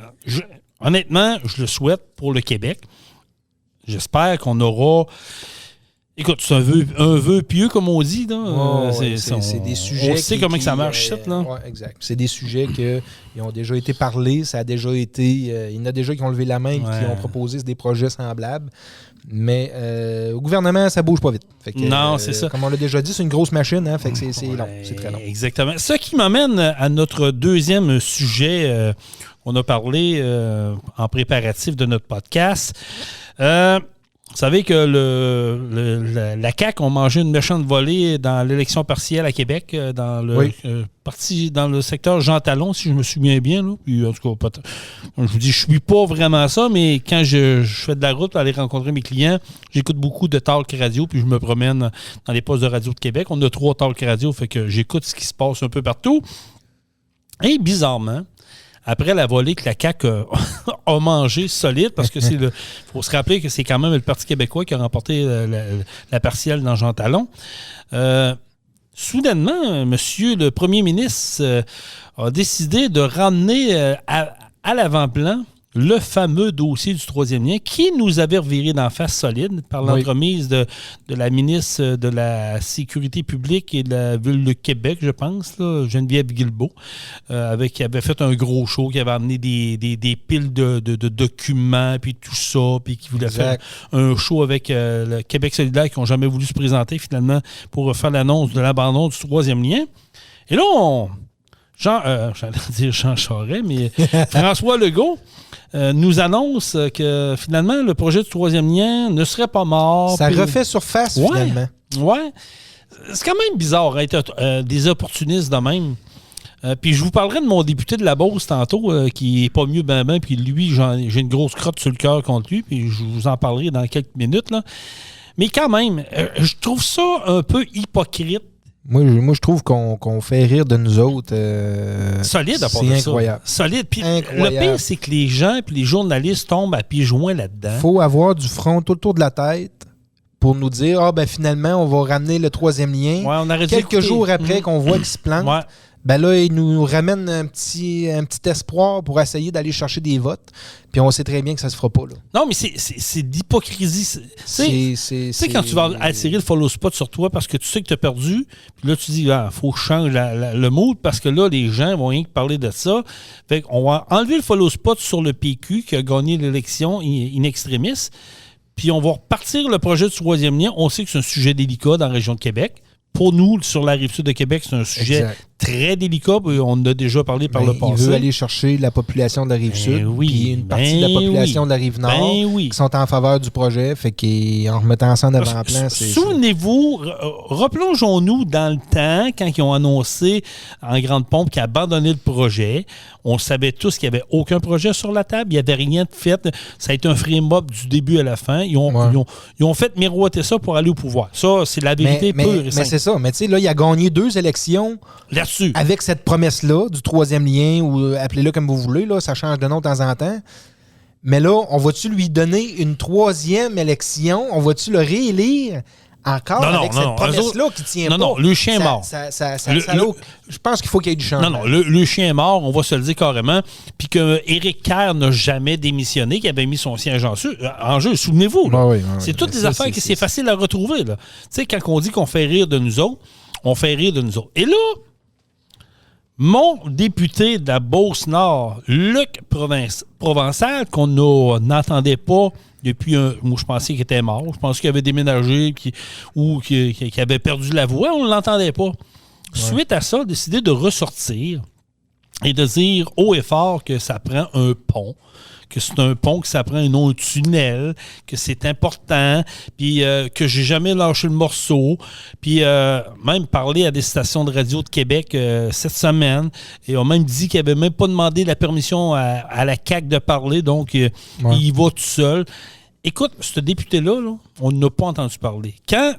S3: honnêtement, je le souhaite pour le Québec. J'espère qu'on aura... Écoute, c'est un vœu pieux, comme on dit. Là.
S4: C'est des sujets.
S3: On sait comment que ça marche, là.
S4: Oui, exact. C'est des sujets qui ont déjà été parlés. Ça a déjà été. Il y en a déjà qui ont levé la main et qui ont proposé des projets semblables. Mais au gouvernement, ça bouge pas vite. Fait que,
S3: non, c'est ça.
S4: Comme on l'a déjà dit, c'est une grosse machine. Hein, fait que c'est long. C'est très long.
S3: Exactement. Ce qui m'amène à notre deuxième sujet. On a parlé en préparatif de notre podcast. Vous savez que la CAQ ont mangé une méchante volée dans l'élection partielle à Québec, dans le secteur Jean Talon, si je me souviens bien. Là. Puis, en tout cas, je vous dis, je suis pas vraiment ça, mais quand je fais de la route pour aller rencontrer mes clients, j'écoute beaucoup de talk radio, puis je me promène dans les postes de radio de Québec. On a 3 talk radio, fait que j'écoute ce qui se passe un peu partout. Et bizarrement, après la volée que la CAQ a mangé solide, parce que faut se rappeler que c'est quand même le Parti québécois qui a remporté la partielle dans Jean Talon. Soudainement, monsieur le premier ministre a décidé de ramener à l'avant-plan le fameux dossier du troisième lien qui nous avait reviré d'en face solide par l'entremise de la ministre de la Sécurité publique et de la Ville de Québec, je pense, là, Geneviève Guilbeault, qui avait fait un gros show, qui avait amené des piles de documents, puis tout ça, puis qui voulait faire un show avec le Québec solidaire qui n'ont jamais voulu se présenter finalement pour faire l'annonce de l'abandon du troisième lien. Et là, j'allais dire Jean Charest, mais François Legault nous annonce que finalement, le projet du troisième lien ne serait pas mort.
S4: Ça refait surface, finalement.
S3: Oui. C'est quand même bizarre d'être des opportunistes de même. Puis je vous parlerai de mon député de la Beauce tantôt, qui est pas mieux ben, puis lui, j'ai une grosse crotte sur le cœur contre lui, puis je vous en parlerai dans quelques minutes. Là. Mais quand même, je trouve ça un peu hypocrite.
S4: Moi, je trouve qu'on fait rire de nous autres.
S3: Solide à part
S4: de ça.
S3: C'est incroyable. Solide. Puis le pire, c'est que les gens et les journalistes tombent à pieds joints là-dedans.
S4: Il faut avoir du front tout autour de la tête pour nous dire finalement, on va ramener le troisième lien.
S3: Ouais, on arrête
S4: quelques jours après qu'on voit qu'il se plante.
S3: Ouais.
S4: Ben là, il nous ramène un petit espoir pour essayer d'aller chercher des votes. Puis on sait très bien que ça se fera pas. Là.
S3: Non, mais c'est d'hypocrisie. C'est quand tu vas attirer le follow spot sur toi parce que tu sais que tu as perdu. Puis là, tu dis, faut que je change le mood parce que là, les gens vont rien que parler de ça. Fait qu'on va enlever le follow spot sur le PQ qui a gagné l'élection in extremis. Puis on va repartir le projet du troisième lien. On sait que c'est un sujet délicat dans la région de Québec. Pour nous, sur la Rive-Sud de Québec, c'est un sujet très délicat. On en a déjà parlé par le passé.
S4: Il veut aller chercher la population de la Rive-Sud puis une partie de la population de la Rive-Nord qui sont en faveur du projet. Fait qu'en remettant ça en avant-plan, c'est...
S3: Souvenez-vous, replongeons-nous dans le temps quand ils ont annoncé en grande pompe qu'ils abandonnaient le projet. On savait tous qu'il n'y avait aucun projet sur la table. Il n'y avait rien de fait. Ça a été un frame-up du début à la fin. Ils ont fait miroiter ça pour aller au pouvoir. Ça, c'est la vérité pure et simple.
S4: Mais c'est ça. Mais tu sais, là, il a gagné 2 élections
S3: là-dessus.
S4: Avec cette promesse-là du troisième lien, ou appelez-le comme vous voulez, là, ça change de nom de temps en temps. Mais là, on va-tu lui donner une 3e élection? On va-tu le réélire encore avec cette promesse-là qui tient pas?
S3: Non, le chien est mort.
S4: Je pense qu'il faut qu'il y ait du changement.
S3: Non, le chien est mort, on va se le dire carrément. Puis que Éric Kerr n'a jamais démissionné, qu'il avait mis son siège en jeu. Souvenez-vous. C'est toutes des affaires que c'est facile à retrouver. Tu sais, quand on dit qu'on fait rire de nous autres, on fait rire de nous autres. Et là, mon député de la Beauce-Nord, Luc Provençal, qu'on n'entendait pas depuis moi, je pensais qu'il était mort. Je pensais qu'il avait déménagé ou qu'il avait perdu la voix. On ne l'entendait pas. Suite à ça, a décidé de ressortir et de dire haut et fort que ça prend un pont, que c'est un pont, que ça prend un autre tunnel, que c'est important, puis que j'ai jamais lâché le morceau, puis même parlé à des stations de radio de Québec cette semaine, et on même dit qu'il n'avait même pas demandé la permission à la CAQ de parler, donc il y va tout seul. Écoute, ce député-là, là, on n'a pas entendu parler.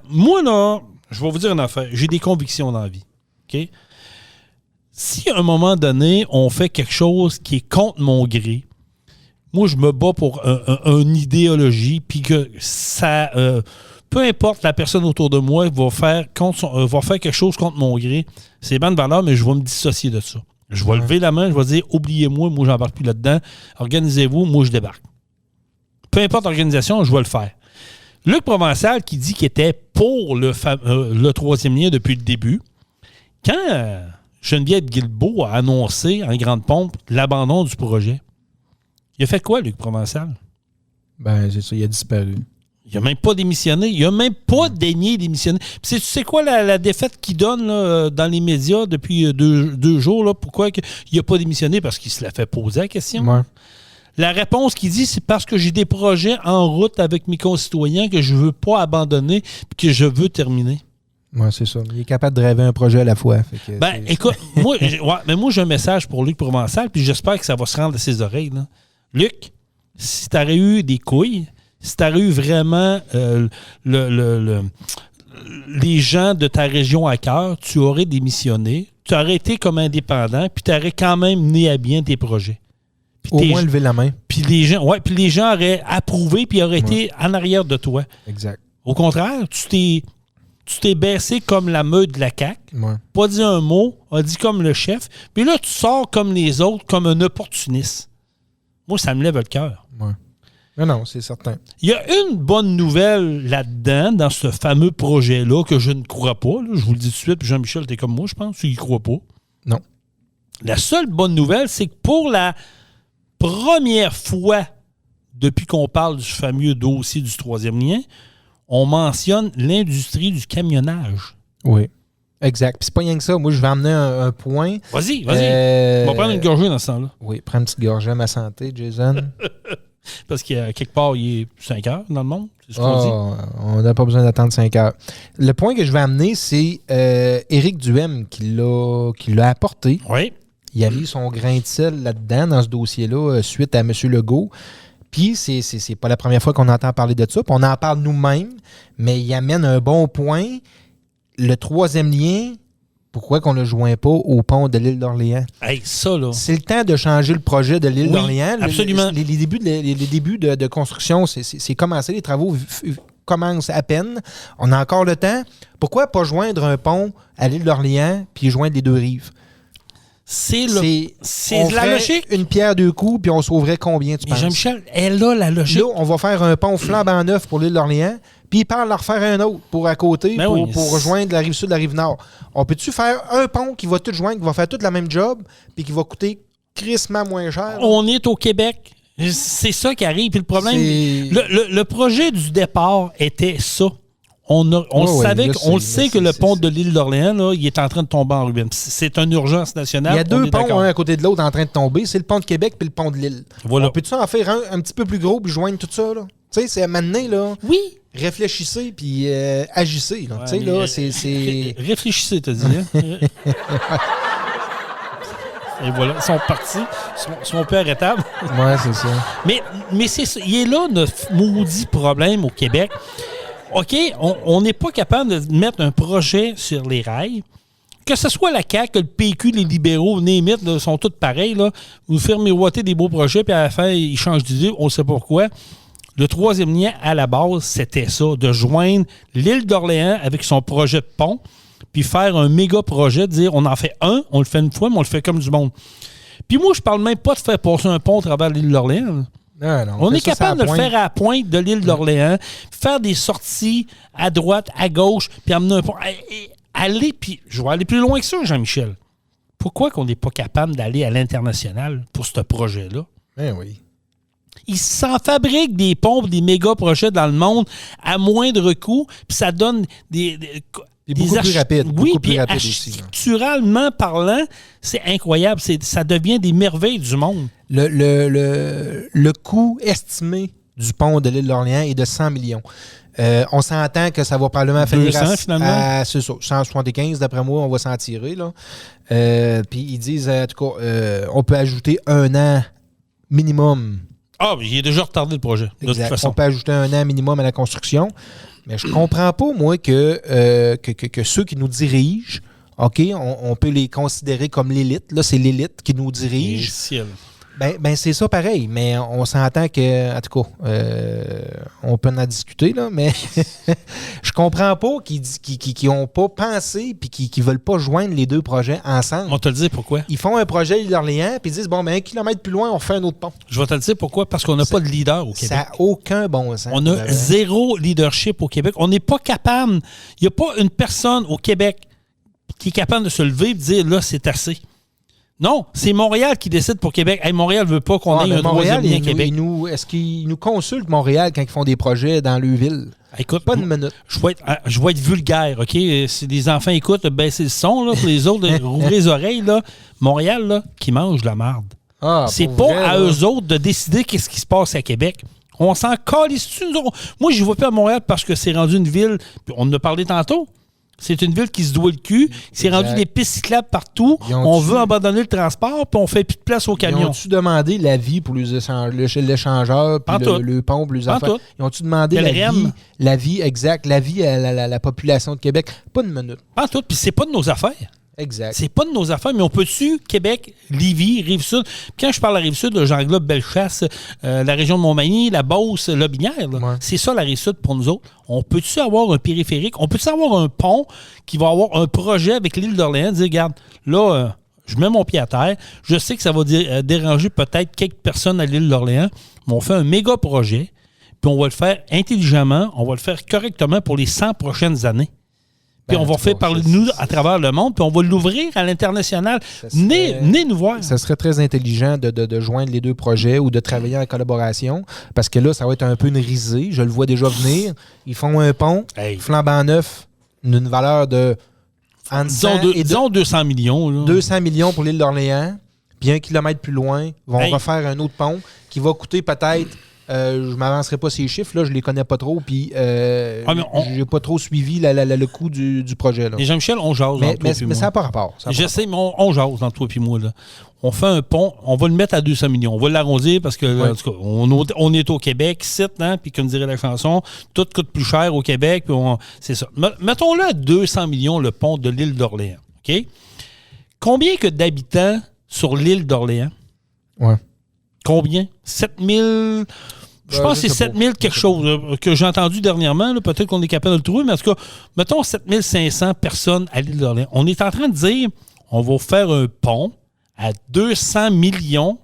S3: Moi, là, je vais vous dire une affaire, j'ai des convictions dans la vie, OK? si à un moment donné, on fait quelque chose qui est contre mon gré, moi, je me bats pour une idéologie, puis que ça... peu importe la personne autour de moi va faire quelque chose contre mon gré, c'est bonne valeur, mais je vais me dissocier de ça. Je vais lever la main, je vais dire « Oubliez-moi, moi, j'embarque plus là-dedans. Organisez-vous, moi, je débarque. » Peu importe l'organisation, je vais le faire. Luc Provençal, qui dit qu'il était pour le troisième lien depuis le début, quand Geneviève Guilbeault a annoncé en grande pompe l'abandon du projet, il a fait quoi, Luc Provençal?
S4: Ben, c'est ça, il a disparu.
S3: Il n'a même pas démissionné. Il n'a même pas daigné démissionner. Puis tu sais quoi la défaite qu'il donne là, dans les médias depuis deux jours? Là, pourquoi il n'a pas démissionné? Parce qu'il se l'a fait poser la question.
S4: Ouais.
S3: La réponse qu'il dit, c'est parce que j'ai des projets en route avec mes concitoyens que je ne veux pas abandonner et que je veux terminer.
S4: Oui, c'est ça. Il est capable de rêver un projet à la fois. Fait que
S3: écoute, moi j'ai un message pour Luc Provençal, puis j'espère que ça va se rendre à ses oreilles. Là. Luc, si tu aurais eu des couilles, si tu aurais eu vraiment les gens de ta région à cœur, tu aurais démissionné, tu aurais été comme indépendant, puis tu aurais quand même mené à bien tes projets.
S4: Au moins lever la main.
S3: Puis les gens auraient approuvé, puis auraient été en arrière de toi.
S4: Exact.
S3: Au contraire, tu t'es baissé comme la meute de la CAQ, pas dit un mot, a dit comme le chef, puis là, tu sors comme les autres, comme un opportuniste. Moi, ça me lève le cœur.
S4: Ouais. Non, c'est certain.
S3: Il y a une bonne nouvelle là-dedans, dans ce fameux projet-là, que je ne crois pas. Là, je vous le dis tout de suite, puis Jean-Michel, t'es comme moi, je pense, tu y crois pas.
S4: Non.
S3: La seule bonne nouvelle, c'est que pour la première fois depuis qu'on parle du fameux dossier du troisième lien, on mentionne l'industrie du camionnage.
S4: Oui. Exact. Puis c'est pas rien que ça. Moi, je vais emmener un point.
S3: Vas-y. On va prendre une gorgée dans ce temps-là.
S4: Oui, prends une petite gorgée à ma santé, Jason.
S3: Parce qu'à quelque part, il est 5 heures dans le monde. C'est ce qu'on dit.
S4: On n'a pas besoin d'attendre 5 heures. Le point que je vais amener, c'est Éric Duhem qui l'a apporté.
S3: Oui.
S4: Il a mis son grain de sel là-dedans, dans ce dossier-là, suite à M. Legault. Puis, c'est pas la première fois qu'on entend parler de ça. Puis on en parle nous-mêmes, mais il amène un bon point. Le troisième lien, pourquoi qu'on ne le joint pas au pont de l'île d'Orléans?
S3: Hey, ça, là.
S4: C'est le temps de changer le projet de l'île d'Orléans.
S3: Absolument.
S4: Les débuts de construction, c'est commencé. Les travaux commencent à peine. On a encore le temps. Pourquoi pas joindre un pont à l'île d'Orléans puis joindre les deux rives? C'est la logique. Une pierre deux coups, puis on sauverait combien, tu penses?
S3: Jean-Michel, elle a la logique.
S4: Là, on va faire un pont flambant neuf pour l'île d'Orléans, puis il parle de refaire un autre pour à côté, pour rejoindre la rive sud, la rive nord. On peut-tu faire un pont qui va tout joindre, qui va faire tout la même job, puis qui va coûter crissement moins cher?
S3: On est au Québec. C'est ça qui arrive. Puis le problème, le projet du départ était ça. On le sait que le pont de l'île d'Orléans, là, il est en train de tomber en ruine. C'est une urgence nationale.
S4: Il y a deux ponts, un à côté de l'autre, en train de tomber. C'est le pont de Québec puis le pont de l'île.
S3: Voilà.
S4: On peut-tu en faire un petit peu plus gros puis joindre tout ça, là? Tu sais, c'est à maintenant, là.
S3: Oui.
S4: Réfléchissez puis agissez, là. Tu sais, là, c'est...
S3: Réfléchissez, t'as dit, hein? Et voilà, ils sont partis. Ils sont peu arrêtables.
S4: Ouais, c'est ça.
S3: Mais c'est ça. Il est là, notre maudit problème au Québec. OK, on n'est pas capable de mettre un projet sur les rails. Que ce soit la CAQ, le PQ, les libéraux, Némit, là, sont tous pareils. Là. Vous faites miroiter des beaux projets, puis à la fin, ils changent d'idée. On ne sait pas pourquoi. Le troisième lien, à la base, c'était ça, de joindre l'île d'Orléans avec son projet de pont, puis faire un méga projet, de dire on en fait un, on le fait une fois, mais on le fait comme du monde. Puis moi, je parle même pas de faire passer un pont à travers l'île d'Orléans.
S4: Non,
S3: on est capable de le faire à la pointe de l'île d'Orléans, faire des sorties à droite, à gauche, puis amener un pont. Puis je vais aller plus loin que ça, Jean-Michel. Pourquoi qu'on n'est pas capable d'aller à l'international pour ce projet-là?
S4: Eh oui.
S3: Ils s'en fabriquent des pompes, des méga projets dans le monde à moindre coût, puis ça donne des
S4: beaucoup plus rapide.
S3: Oui,
S4: beaucoup plus rapide
S3: aussi. Architecturalement parlant, c'est incroyable. Ça devient des merveilles du monde.
S4: Le coût estimé du pont de l'île d'Orléans est de 100 millions. On s'entend que ça va probablement finir
S3: 200, finalement.
S4: C'est ça, 175, d'après moi, on va s'en tirer. Puis ils disent, en tout cas, on peut ajouter 1 an minimum.
S3: Ah, mais il est déjà retardé le projet, de toute façon.
S4: On peut ajouter 1 an minimum à la construction. Mais je comprends pas, moi, que ceux qui nous dirigent OK, on peut les considérer comme l'élite. Là, c'est l'élite qui nous dirige. Ben c'est ça pareil, mais on s'entend que, en tout cas, on peut en discuter, là, mais je comprends pas qu'ils n'ont pas pensé puis qu'ils veulent pas joindre les deux projets ensemble.
S3: On te le dit pourquoi.
S4: Ils font un projet à l'île d'Orléans puis ils disent, bon, ben 1 kilomètre plus loin, on fait un autre pont.
S3: Je vais te le dire pourquoi. Parce qu'on n'a pas de leader au Québec.
S4: Ça n'a aucun bon sens.
S3: On a zéro leadership au Québec. On n'est pas capable. Il n'y a pas une personne au Québec qui est capable de se lever et de dire, là, c'est assez. Non, c'est Montréal qui décide pour Québec. Hey, Montréal ne veut pas qu'on ait un troisième lien Québec.
S4: Est-ce qu'ils nous consultent, Montréal, quand ils font des projets dans leur ville?
S3: Écoute,
S4: pas une minute.
S3: Je vais être vulgaire, OK? Si les enfants écoutent, baissez le son, là, pour les autres, rouvrez les oreilles. Là. Montréal, là, qui mange de la marde. C'est pas vrai, à eux autres de décider qu'est-ce qui se passe à Québec. On s'en calisse-tu, nous autres? Moi, je ne vais pas à Montréal parce que c'est rendu une ville, puis on en a parlé tantôt. C'est une ville qui se doit le cul. C'est rendu des pistes cyclables partout. On veut abandonner le transport, puis on fait plus de place aux camions.
S4: Ils ont-tu demandé l'avis pour l'échangeur, puis le pont, pour les affaires? Ils ont-tu demandé l'avis exact, l'avis à la population de Québec? Pas une minute.
S3: Pas tout, puis c'est pas de nos affaires.
S4: Exact.
S3: C'est pas de nos affaires, mais on peut-tu, Québec, Lévis, Rive-Sud, puis quand je parle de la Rive-Sud, j'englobe Bellechasse, la région de Montmagny, la Beauce, Lobinière. Ouais. C'est ça la Rive-Sud pour nous autres. On peut-tu avoir un périphérique? On peut-tu avoir un pont qui va avoir un projet avec l'île d'Orléans, dire, regarde, là, je mets mon pied à terre, je sais que ça va déranger peut-être quelques personnes à l'île d'Orléans, mais on fait un méga projet, puis on va le faire intelligemment, on va le faire correctement pour les 100 prochaines années. Puis on va faire parler de nous à travers le monde, puis on va l'ouvrir à l'international. Venez nous voir.
S4: Ça serait très intelligent de joindre les deux projets ou de travailler en collaboration, parce que là, ça va être un peu une risée. Je le vois déjà venir. Ils font un pont, flambant neuf, d'une valeur de...
S3: Disons 200 millions. Là.
S4: 200 millions pour l'île d'Orléans, puis 1 kilomètre plus loin, vont refaire un autre pont qui va coûter peut-être... je ne m'avancerai pas ces chiffres, là, je les connais pas trop, puis j'ai pas trop suivi le coût du projet. Là.
S3: Et Jean-Michel, on jase entre toi et moi.
S4: Mais ça n'a pas rapport.
S3: Je sais, mais on jase entre toi et moi. Là. On fait un pont, on va le mettre à 200 millions. On va l'arrondir parce que, en tout cas, on est au Québec, puis comme dirait la chanson, tout coûte plus cher au Québec, puis c'est ça. Mettons-le à 200 millions, le pont de l'île d'Orléans. OK? Combien que d'habitants sur l'île d'Orléans?
S4: Ouais.
S3: Combien? 7000... Je pense que c'est 7000 quelque chose que j'ai entendu dernièrement. Là, peut-être qu'on est capable de le trouver, mais en tout cas, mettons 7500 personnes à l'île d'Orléans. On est en train de dire, on va faire un pont à 200 millions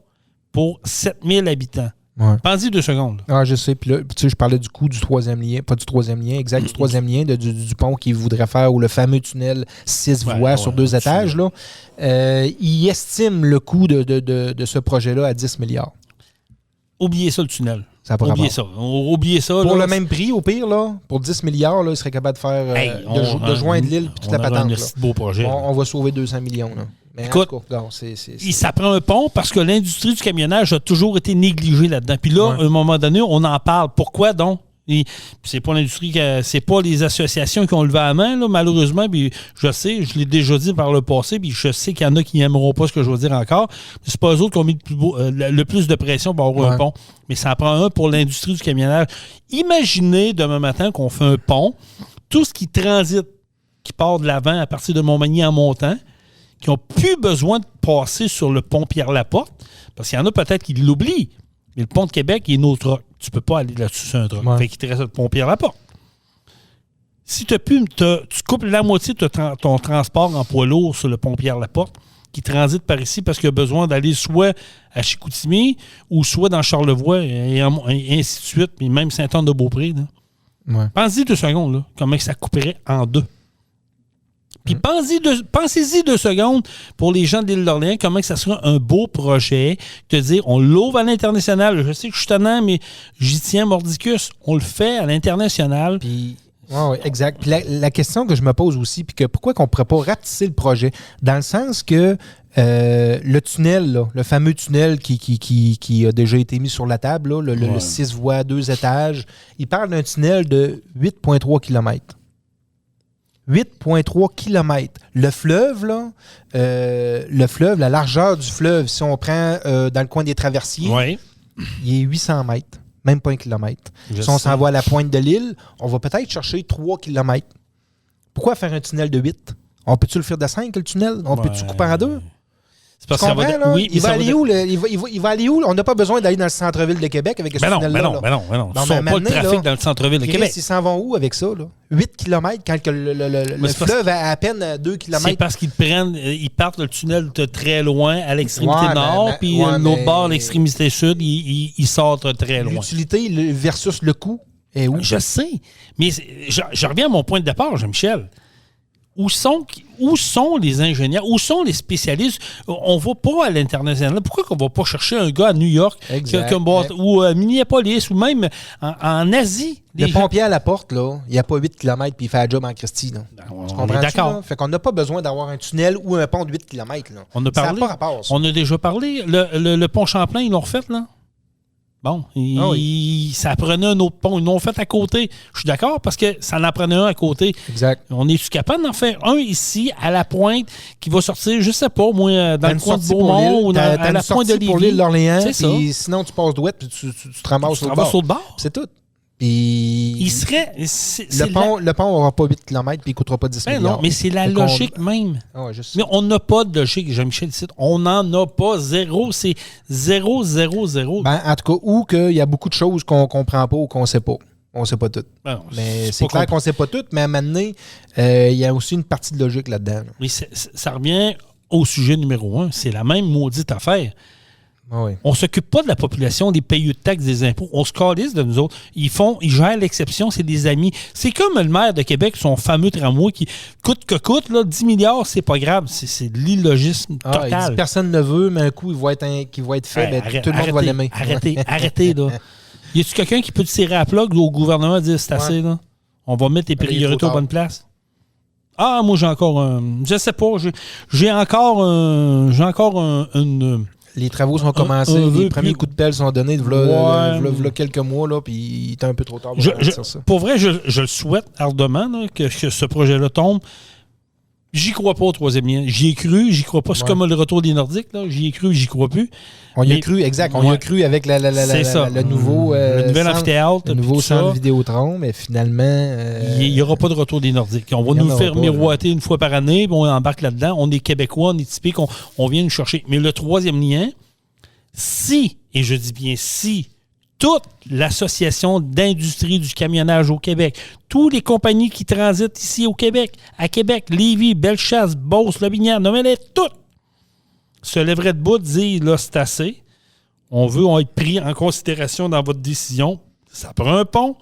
S3: pour 7000 habitants.
S4: Ouais.
S3: Pensez 2 secondes. Là.
S4: Ah, je sais. Puis là, tu sais, je parlais du coût du troisième lien, pas du troisième lien, exact, du troisième lien du pont qu'il voudrait faire, ou le fameux tunnel 6 voies sur 2 étages. Là. Il estime le coût de ce projet-là à 10 milliards.
S3: Oubliez ça, le tunnel.
S4: Oubliez ça. Pour le même prix, au pire, là, pour 10 milliards, là, il serait capable de faire de joindre l'île et toute la patente.
S3: Un beau projet.
S4: On va sauver 200 millions. Là. Mais
S3: écoute, ça prend un pont parce que l'industrie du camionnage a toujours été négligée là-dedans. Puis là, à un moment donné, on en parle. Pourquoi donc? Et c'est pas l'industrie, c'est pas les associations qui ont levé la main, là, malheureusement. Puis je sais, je l'ai déjà dit par le passé, puis je sais qu'il y en a qui n'aimeront pas ce que je vais dire encore. C'est pas eux autres qui ont mis le plus de pression pour avoir un pont. Mais ça en prend un pour l'industrie du camionnage. Imaginez demain matin qu'on fait un pont, tout ce qui transite, qui part de l'avant à partir de Montmagny en montant, qui n'ont plus besoin de passer sur le pont Pierre-Laporte, parce qu'il y en a peut-être qui l'oublient. Mais le pont de Québec, il est notre truck. Tu peux pas aller là-dessus sur un truck. Fait qu'il te reste le pont Pierre-Laporte. Si tu coupes la moitié de ton transport en poids lourd sur le pont Pierre-Laporte, qui transite par ici parce qu'il a besoin d'aller soit à Chicoutimi ou soit dans Charlevoix et ainsi de suite, puis même Saint-Anne-de-Beaupré. Pensez 2 secondes, là, comment ça couperait en 2. Puis pensez-y 2 secondes pour les gens de l'île d'Orléans, comment que ça serait un beau projet, te dire, on l'ouvre à l'international. Je sais que je suis tannant, mais j'y tiens mordicus. On le fait à l'international.
S4: Puis, oui, exact. Puis la question que je me pose aussi, puis que pourquoi qu'on ne pourrait pas rapetisser le projet, dans le sens que le tunnel, là, le fameux tunnel qui a déjà été mis sur la table, là, le 6 voies, 2 étages, il parle d'un tunnel de 8,3 km. 8,3 km. Le fleuve, là, la largeur du fleuve, si on prend dans le coin des traversiers, il est 800 mètres, même pas 1 kilomètre. Si on s'en va à la pointe de l'île, on va peut-être chercher 3 km. Pourquoi faire un tunnel de 8? On peut-tu le faire de 5, le tunnel? On peut-tu couper en 2?
S3: C'est parce que ça va...
S4: là?
S3: Oui,
S4: il va aller où? Il va aller où? On n'a pas besoin d'aller dans le centre-ville de Québec avec ce tunnel-là.
S3: Mais non.
S4: Non,
S3: Ils sont pas le trafic dans le centre-ville de Québec.
S4: Ils s'en vont où avec ça? Là? 8 km quand le fleuve a à peine 2 km.
S3: C'est parce ils partent le tunnel de très loin à l'extrémité nord, puis l'autre bord, l'extrémité sud, ils sortent très loin.
S4: L'utilité versus le coût est où?
S3: Je sais, mais je reviens à mon point de départ, Jean-Michel. Où sont les ingénieurs? Où sont les spécialistes? On ne va pas à l'international. Pourquoi qu'on ne va pas chercher un gars à New York ou à Minneapolis ou même en Asie?
S4: Le pompier à la porte, là, il n'y a pas 8 km puis il fait la job en Christie. Là.
S3: On est d'accord.
S4: Là? Fait qu'on n'a pas besoin d'avoir un tunnel ou un pont de 8 km. Là.
S3: On a parlé, ça n'a pas rapport, ça. On a déjà parlé. Le pont Champlain, ils l'ont refait, là? Bon, ça prenait un autre pont. Ils l'ont fait à côté. Je suis d'accord parce que ça en prenait un à côté.
S4: Exact.
S3: On est-tu capable d'en faire un ici, à la pointe, qui va sortir, je sais pas, moi, dans le coin de Beaumont ou à la pointe de Lévis.
S4: Pour l'île d'Orléans.
S3: C'est ça.
S4: Sinon, tu passes d'ouest puis tu te ramasses sur le bord. C'est tout.
S3: Puis il serait...
S4: Le pont n'aura pas 8 km puis il ne coûtera pas 10 milliards.
S3: Non, mais c'est la logique même.
S4: Ah ouais,
S3: mais on n'a pas de logique, Jean-Michel, ici. On n'en a pas. Zéro. C'est 0, 0, 0.
S4: Ben, en tout cas, ou qu'il y a beaucoup de choses qu'on ne comprend pas ou qu'on ne sait pas. On ne sait pas tout.
S3: Ben non,
S4: mais c'est clair qu'on ne sait pas tout, mais à un moment donné, il y a aussi une partie de logique là-dedans.
S3: Oui, ça revient au sujet numéro 1. C'est la même maudite affaire.
S4: Ah oui.
S3: On ne s'occupe pas de la population, des payeux de taxes, des impôts. On se calisse de nous autres. Ils gèrent l'exception, c'est des amis. C'est comme le maire de Québec, son fameux tramway qui coûte que coûte, là, 10 milliards, c'est pas grave. C'est de l'illogisme total.
S4: Il dit, personne ne veut, mais un coup, il va être fait. Tout le monde va l'aimer.
S3: Arrêtez, là. Y a-tu quelqu'un qui peut tirer à la plug au gouvernement et dire c'est assez, là? On va mettre les priorités aux bonnes places? Ah, moi, j'ai encore un... Je sais pas. J'ai encore une...
S4: Les travaux sont commencés, les premiers coups de pelle sont donnés il y a quelques mois, là, puis il était un peu trop tard pour ralentir ça.
S3: Pour vrai, je le souhaite ardemment là, que ce projet-là tombe. J'y crois pas au troisième lien. J'y ai cru, j'y crois pas. C'est comme le retour des Nordiques. Là. J'y ai cru, j'y crois plus.
S4: On y a cru, exact. On y a cru avec le nouveau
S3: le nouvel amphithéâtre.
S4: Le nouveau centre Vidéotron, mais finalement...
S3: Il n'y aura pas de retour des Nordiques. On va nous faire miroiter une fois par année, puis on embarque là-dedans. On est Québécois, on est typique, on vient nous chercher. Mais le troisième lien, si, et je dis bien si, toute l'association d'industrie du camionnage au Québec, toutes les compagnies qui transitent ici au Québec, à Québec, Lévis, Bellechasse, Beauce, Lobinière, nommez-les toutes, se lèveraient debout, dire là, c'est assez. On veut être pris en considération dans votre décision. Ça prend un pont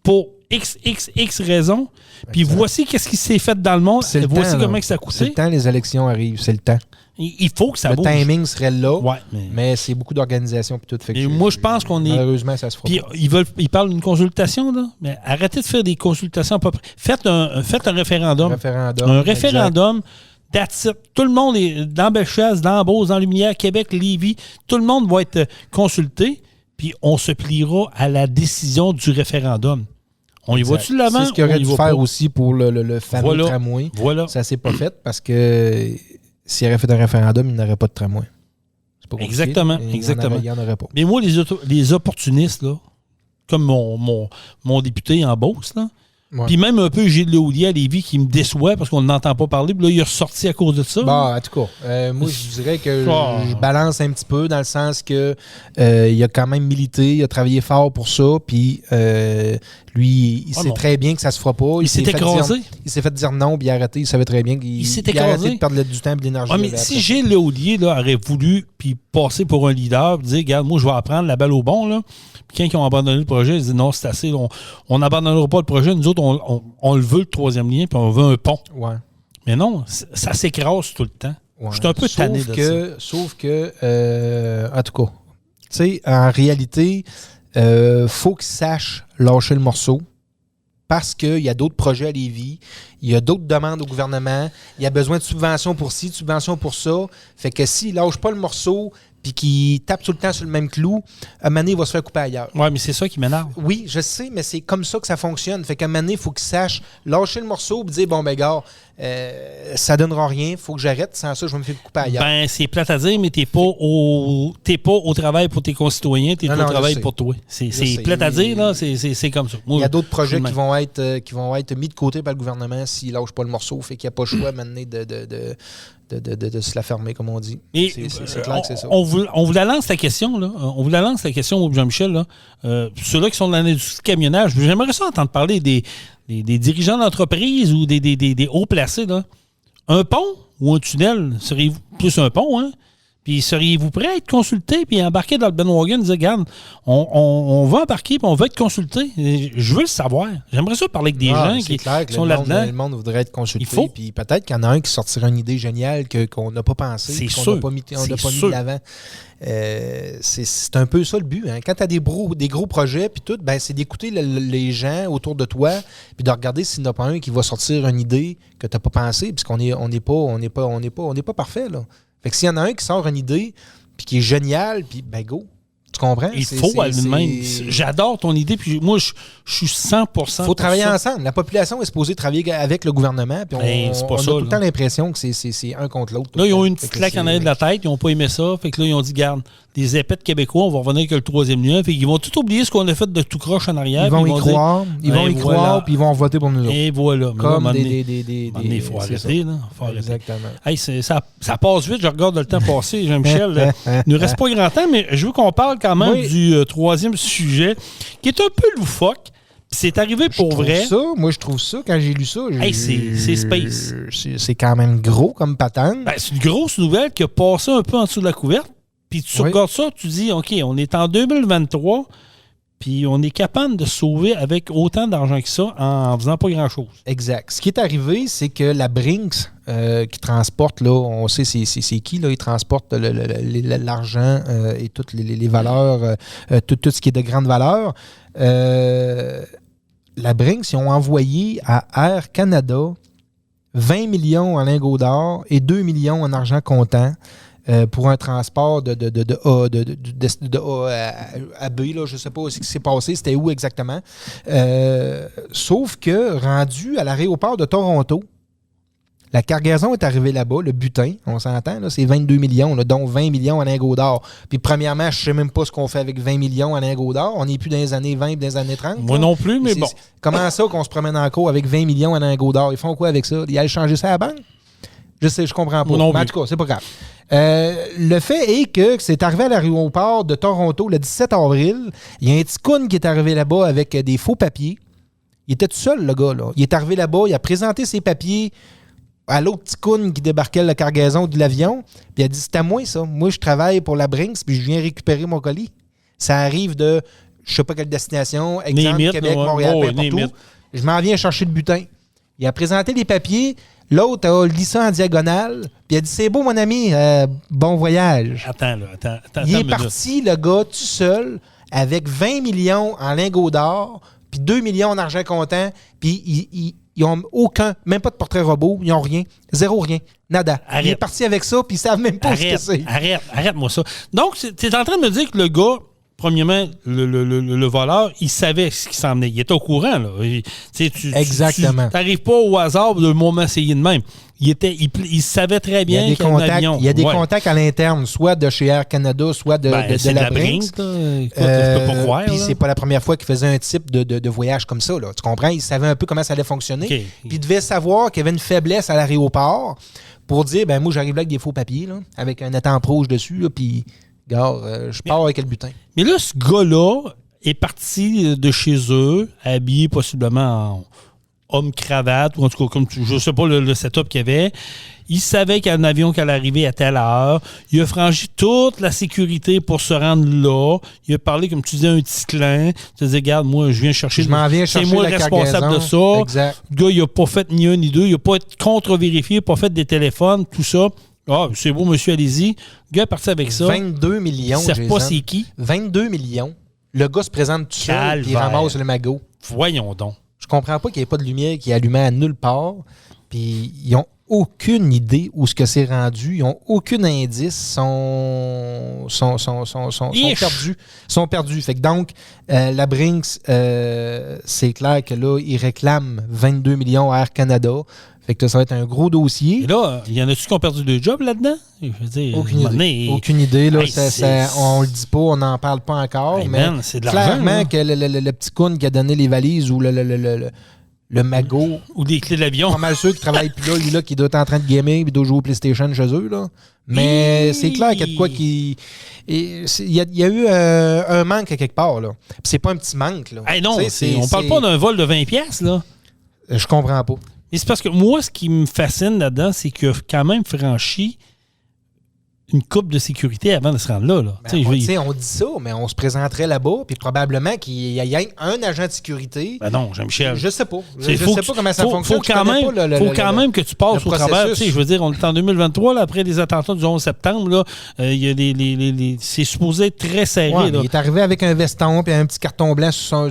S3: pour XXX raisons. Puis voici qu'est-ce qui s'est fait dans le monde. Voici comment ça a coûté.
S4: C'est le temps, les élections arrivent. C'est le temps.
S3: Il faut que ça bouge.
S4: Le timing serait là,
S3: ouais, mais
S4: c'est beaucoup d'organisation. Puis tout fait.
S3: Et moi, je pense qu'on est...
S4: Malheureusement, ça se fera
S3: puis
S4: pas.
S3: Ils parlent d'une consultation, là. Mais arrêtez de faire des consultations à peu près. Faites un référendum. Un référendum. That's it. Tout le monde est dans Bellechasse, dans Beauce, dans Lumière, Québec, Lévis. Tout le monde va être consulté. Puis on se pliera à la décision du référendum. On y va-tu de l'avant?
S4: C'est ce qu'il aurait dû faire aussi pour le fameux tramway.
S3: Voilà.
S4: Ça ne s'est pas fait parce que s'il aurait fait un référendum, il n'aurait pas de tramway. C'est pas
S3: exactement.
S4: Il n'y en aurait pas.
S3: Mais moi, les opportunistes, là, comme mon député en Beauce, là, puis même un peu Gilles Léaudier à Lévis qui me déçoit parce qu'on n'entend pas parler. Puis là, il est ressorti à cause de ça.
S4: En tout cas, moi, je dirais que je balance un petit peu dans le sens que il a quand même milité, il a travaillé fort pour ça. Puis lui, il sait très bien que ça se fera pas.
S3: Il s'est écrasé.
S4: Il s'est fait dire non, puis il a arrêté. Il savait très bien qu'il
S3: a
S4: arrêté de perdre du temps et de l'énergie.
S3: Mais si Gilles Léaudier aurait voulu puis passer pour un leader, puis dire, regarde, moi, je vais apprendre la balle au bon, là. Puis quand ils ont abandonné le projet, ils disent non, c'est assez. On n'abandonnera pas le projet. Nous autres, on le veut, le troisième lien, puis on veut un pont.
S4: Ouais.
S3: Mais non, ça s'écrase tout le temps. Ouais. Je suis un peu tanné de ça.
S4: Sauf que, en tout cas, tu sais, en réalité, faut qu'ils sachent lâcher le morceau parce qu'il y a d'autres projets à Lévis, il y a d'autres demandes au gouvernement, il y a besoin de subventions pour ci, de subventions pour ça. Fait que s'ils ne lâchent pas le morceau puis qu'ils tapent tout le temps sur le même clou, à un moment donné, il va se faire couper ailleurs.
S3: Oui, mais c'est ça qui m'énerve.
S4: Oui, je sais, mais c'est comme ça que ça fonctionne. Fait qu'à un moment donné, il faut qu'ils sachent lâcher le morceau et dire, bon, ben, gars, ça donnera rien, il faut que j'arrête, sans ça, je vais me faire couper ailleurs.
S3: Ben, c'est plate à dire, mais t'es pas au travail pour tes concitoyens, t'es au travail pour toi. C'est plate à dire, là, c'est comme ça. Moi,
S4: il y a d'autres projets qui vont être mis de côté par le gouvernement s'il lâche pas le morceau, fait qu'il n'y a pas le choix maintenant de se la fermer, comme on dit.
S3: Et
S4: c'est clair que c'est ça.
S3: On vous la lance la question, là. On vous la lance la question, Jean-Michel, là. Ceux-là qui sont dans l'industrie de camionnage, j'aimerais ça entendre parler des dirigeants d'entreprise ou des hauts placés, là. Un pont ou un tunnel, seriez-vous plus un pont, hein? Puis seriez-vous prêt à être consulté puis embarquer dans le bandwagon et dire, regarde, on va embarquer puis on va être consulté. Je veux le savoir. J'aimerais ça parler avec des gens qui sont là-dedans.
S4: Le monde voudrait être consulté. Puis peut-être qu'il y en a un qui sortira une idée géniale qu'on n'a pas pensé, qu'on n'a pas mis de l'avant. C'est un peu ça le but. Hein. Quand tu as des gros projets, puis tout, ben, c'est d'écouter les gens autour de toi, puis de regarder s'il n'y en a pas un qui va sortir une idée que tu n'as pas pensé, puisqu'on n'est pas parfait, là. Fait que s'il y en a un qui sort une idée, puis qui est génial, puis ben go. Tu comprends?
S3: Il faut à lui-même. J'adore ton idée, puis moi, je suis 100%.
S4: Il faut travailler ensemble. La population est supposée travailler avec le gouvernement, puis on a tout le temps l'impression que c'est un contre l'autre.
S3: Là, ils ont eu une petite claque en arrière de la tête, ils n'ont pas aimé ça. Fait que là, ils ont dit, garde, des épais de Québécois, on va revenir avec le troisième lien. Fait qu'ils vont tout oublier ce qu'on a fait de tout croche en arrière.
S4: Ils vont y croire, puis ils vont voter pour nous autres.
S3: Et voilà.
S4: Comme
S3: il faut arrêter, là.
S4: Exactement.
S3: Hey, ça passe vite, je regarde le temps passer, Jean-Michel. Il ne reste pas grand temps, mais je veux qu'on parle quand même du troisième sujet, qui est un peu loufoque. C'est arrivé pour vrai.
S4: Moi, je trouve ça, quand j'ai lu ça...
S3: Hey, c'est space.
S4: C'est quand même gros comme patente.
S3: Ben, c'est une grosse nouvelle qui a passé un peu en dessous de la couverte. Puis tu regardes ça, tu dis, OK, on est en 2023, puis on est capable de se sauver avec autant d'argent que ça en faisant pas grand-chose.
S4: Exact. Ce qui est arrivé, c'est que la Brinks, qui transporte, là, on sait c'est qui, là, ils transportent l'argent et toutes les valeurs, tout ce qui est de grande valeur. La Brinks, ils ont envoyé à Air Canada 20 millions en lingots d'or et 2 millions en argent comptant pour un transport de A à B. Là, je ne sais pas ce qui s'est passé, c'était où exactement. Sauf que, rendu à l'aéroport de Toronto, la cargaison est arrivée là-bas, le butin, on s'entend, là, c'est 22 millions, là, dont 20 millions en lingots d'or. Puis premièrement, je ne sais même pas ce qu'on fait avec 20 millions en lingots d'or. On n'est plus dans les années 20 et dans les années 30.
S3: Moi non plus, mais bon.
S4: Comment ça qu'on se promène en cours avec 20 millions en lingots d'or? Ils font quoi avec ça? Ils allaient changer ça à la banque? Je comprends pas. Mais en tout cas, c'est pas grave. Le fait est que c'est arrivé à l'aéroport de Toronto le 17 avril. Il y a un petit coon qui est arrivé là-bas avec des faux papiers. Il était tout seul, le gars, là. Il est arrivé là-bas, il a présenté ses papiers à l'autre petit coon qui débarquait la cargaison de l'avion, puis il a dit, c'est à moi, ça. Moi, je travaille pour la Brinks, puis je viens récupérer mon colis. Ça arrive de, je sais pas quelle destination, exemple, Québec, Montréal, n'importe où. Je m'en viens chercher le butin. Il a présenté les papiers, l'autre a lu ça en diagonale, puis il a dit, c'est beau, mon ami, bon voyage.
S3: Attends.
S4: Il est parti, le gars, tout seul, avec 20 millions en lingots d'or, puis 2 millions en argent comptant, puis ils n'ont aucun, même pas de portrait robot, ils n'ont rien, zéro rien, nada.
S3: Arrête.
S4: Il est parti avec ça, puis ils savent même pas ce que c'est.
S3: Arrête-moi ça. Donc, tu es en train de me dire que le gars, premièrement, le voleur, il savait ce qui s'en venait. Il était au courant, là.
S4: Exactement.
S3: Tu n'arrives pas au hasard de le moment essayer de même. Il savait très bien qu'il y a un avion.
S4: Il y a des contacts à l'interne, soit de chez Air Canada, soit de la Brinks.
S3: Je peux pas croire.
S4: Puis c'est pas la première fois qu'il faisait un type de voyage comme ça. Là. Tu comprends? Il savait un peu comment ça allait fonctionner.
S3: Okay.
S4: Puis il devait savoir qu'il y avait une faiblesse à l'aéroport pour dire, ben moi, j'arrive là avec des faux papiers, là, avec un étampe rouge dessus, là, puis, gars, je pars avec le butin.
S3: Mais là, ce gars-là est parti de chez eux, habillé possiblement en homme-cravate, ou en tout cas, comme je ne sais pas le setup qu'il y avait. Il savait qu'il y a un avion qui allait arriver à telle heure. Il a franchi toute la sécurité pour se rendre là. Il a parlé, comme tu disais, un petit clin. Tu disais, regarde, moi, je viens chercher... C'est moi le responsable de ça.
S4: Exact.
S3: Le gars, il n'a pas fait ni un ni deux. Il n'a pas été contre-vérifié, pas fait des téléphones, tout ça. Ah, c'est beau, monsieur, allez-y. Le gars est parti avec ça.
S4: 22 millions,
S3: il ne sait pas c'est qui.
S4: 22 millions. Le gars se présente tout seul et il ramasse le magot.
S3: Voyons donc.
S4: Je comprends pas qu'il n'y ait pas de lumière qui est allumée à nulle part. Puis ils n'ont aucune idée où ce que c'est rendu. Ils n'ont aucun indice. Sont perdus. Sont perdus. Fait que donc, la Brinks, c'est clair que là, ils réclament 22 millions à Air Canada. Fait que ça va être un gros dossier.
S3: Et là, il y en a-tu qui ont perdu deux jobs là-dedans? Je veux dire,
S4: Aucune idée. Là,
S3: Hey,
S4: on le dit pas, on n'en parle pas encore.
S3: Hey,
S4: mais
S3: man, c'est de l'argent,
S4: clairement
S3: là.
S4: que le petit coon qui a donné les valises ou le magot,
S3: Ou des clés de l'avion.
S4: pas mal sûr qu'il travaille plus là, lui là, qui doit être en train de gamer et doit jouer au PlayStation chez eux. Là. Mais c'est clair qu'il y a de quoi qui. Il y a eu un manque à quelque part. Là. Puis c'est pas un petit manque. Là.
S3: Hey, non,
S4: Tu sais,
S3: on parle pas d'un vol de 20$, là.
S4: Je comprends pas.
S3: Et c'est parce que moi, ce qui me fascine là-dedans, c'est qu'il a quand même franchi une coupe de sécurité avant de se rendre là.
S4: Ben, on dit ça, mais on se présenterait là-bas, puis probablement qu'il y a un agent de sécurité.
S3: Ben non, Jean-Michel.
S4: Je sais pas. Je
S3: Faut
S4: sais pas comment ça fonctionne.
S3: Faut quand même que tu passes au travers. Je veux dire, on est en 2023, là, après les attentats du 11 septembre. Là, y a c'est supposé être très serré.
S4: Ouais,
S3: là.
S4: il est arrivé avec un veston et un petit carton blanc sur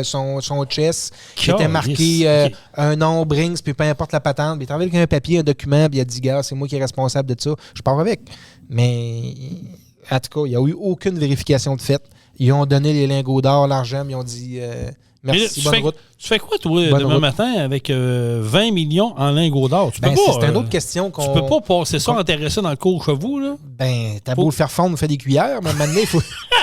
S4: son chest qui était marqué un nom, Brinks, puis peu importe la patente. Il est arrivé avec un papier, un document, puis il a dit, gars, c'est moi qui est responsable de ça. Je pars avec. Mais, en tout cas, il n'y a eu aucune vérification de fait. Ils ont donné les lingots d'or, l'argent, mais ils ont dit merci, bonne route.
S3: Tu fais quoi, toi, demain matin, avec 20 millions en lingots d'or? Tu peux pas.
S4: C'est une autre question qu'on.
S3: Tu peux pas passer ça enterré dans le cours chez vous, là?
S4: Ben, t'as beau le faire fondre, fait des cuillères, mais maintenant, c'est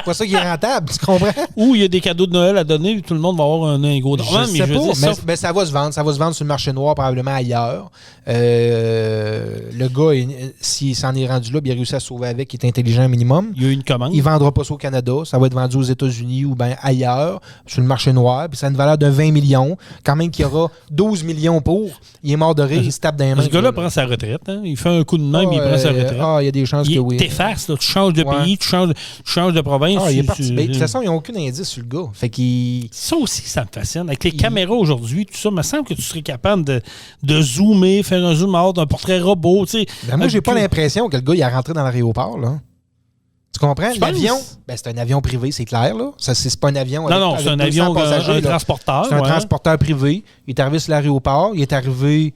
S4: pas ça qui est rentable, tu comprends?
S3: Ou il y a des cadeaux de Noël à donner, tout le monde va avoir un lingot d'or.
S4: Je sais pas, mais ça va se vendre. Ça va se vendre sur le marché noir, probablement ailleurs. Le gars, s'il s'en est rendu là, il a réussi à se sauver avec, il est intelligent un minimum.
S3: Il y a une commande.
S4: Il ne vendra pas ça au Canada. Ça va être vendu aux États-Unis ou bien ailleurs, sur le marché noir. Puis ça a une valeur de 20 millions. Quand même qu'il y aura 12 millions pour. Il est mort de rire, il se tape dans les mains.
S3: Ce gars-là prend sa retraite. Hein? Il fait un coup de main, mais il prend sa retraite.
S4: Il y a des chances que oui.
S3: T'effaces, tu changes de pays, tu changes de province.
S4: Il est parti. De toute façon, ils n'ont aucun indice sur le gars. Fait qu'il...
S3: Ça aussi, ça me fascine. Avec les caméras aujourd'hui, tout ça, il me semble que tu serais capable de zoomer, faire un zoom out, un portrait robot.
S4: Moi, j'ai pas l'impression que le gars il est rentré dans l'aéroport. Là. Tu comprends? L'avion, c'est un avion privé, c'est clair. Là. Ça, c'est pas un avion.
S3: Non, c'est un avion, un transporteur.
S4: C'est un transporteur privé. Il est arrivé sur l'aéroport. Il est arrivé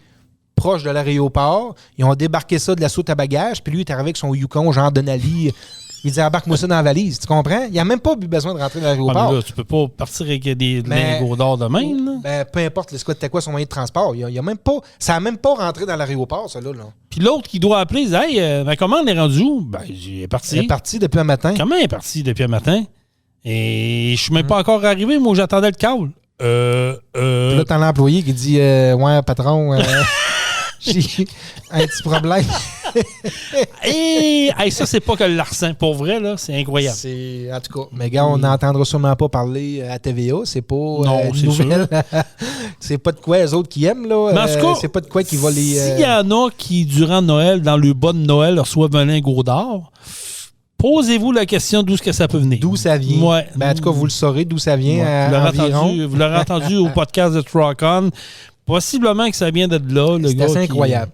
S4: proche de l'aéroport. Ils ont débarqué ça de la soute à bagages. Puis lui, il est arrivé avec son Yukon, genre Denali. Il dit embarque-moi ça dans la valise. Tu comprends? Il n'a même pas eu besoin de rentrer dans l'aéroport.
S3: Là, tu peux pas partir avec des lingots d'or de même.
S4: Peu importe c'était quoi son moyen de transport. Il a même pas, ça n'a même pas rentré dans l'aéroport, ça là.
S3: Puis l'autre qui doit appeler, il dit hey, ma commande est rendue où? Ben, il est parti.
S4: Il est parti depuis un matin.
S3: Comment il est parti depuis un matin? Et je suis même pas encore arrivé, moi j'attendais le call.
S4: Puis là, t'as l'employé qui dit ouais, patron, j'ai un petit problème.
S3: Hey, ça, c'est pas que le larcin. Pour vrai, là, c'est incroyable.
S4: En tout cas, mais gars, on n'entendra sûrement pas parler à TVA. C'est pas une nouvelle. C'est pas de quoi les autres qui aiment, là.
S3: Mais en tout cas,
S4: c'est pas de quoi qui va les...
S3: S'il y en a qui, durant Noël, dans le bas de Noël, reçoivent un lingot d'or, posez-vous la question d'où est-ce que ça peut venir.
S4: D'où ça vient.
S3: Ouais.
S4: En tout cas, vous le saurez d'où ça vient.
S3: Vous l'aurez entendu au podcast de Truck-On. Possiblement que ça vient de là.
S4: C'est assez incroyable.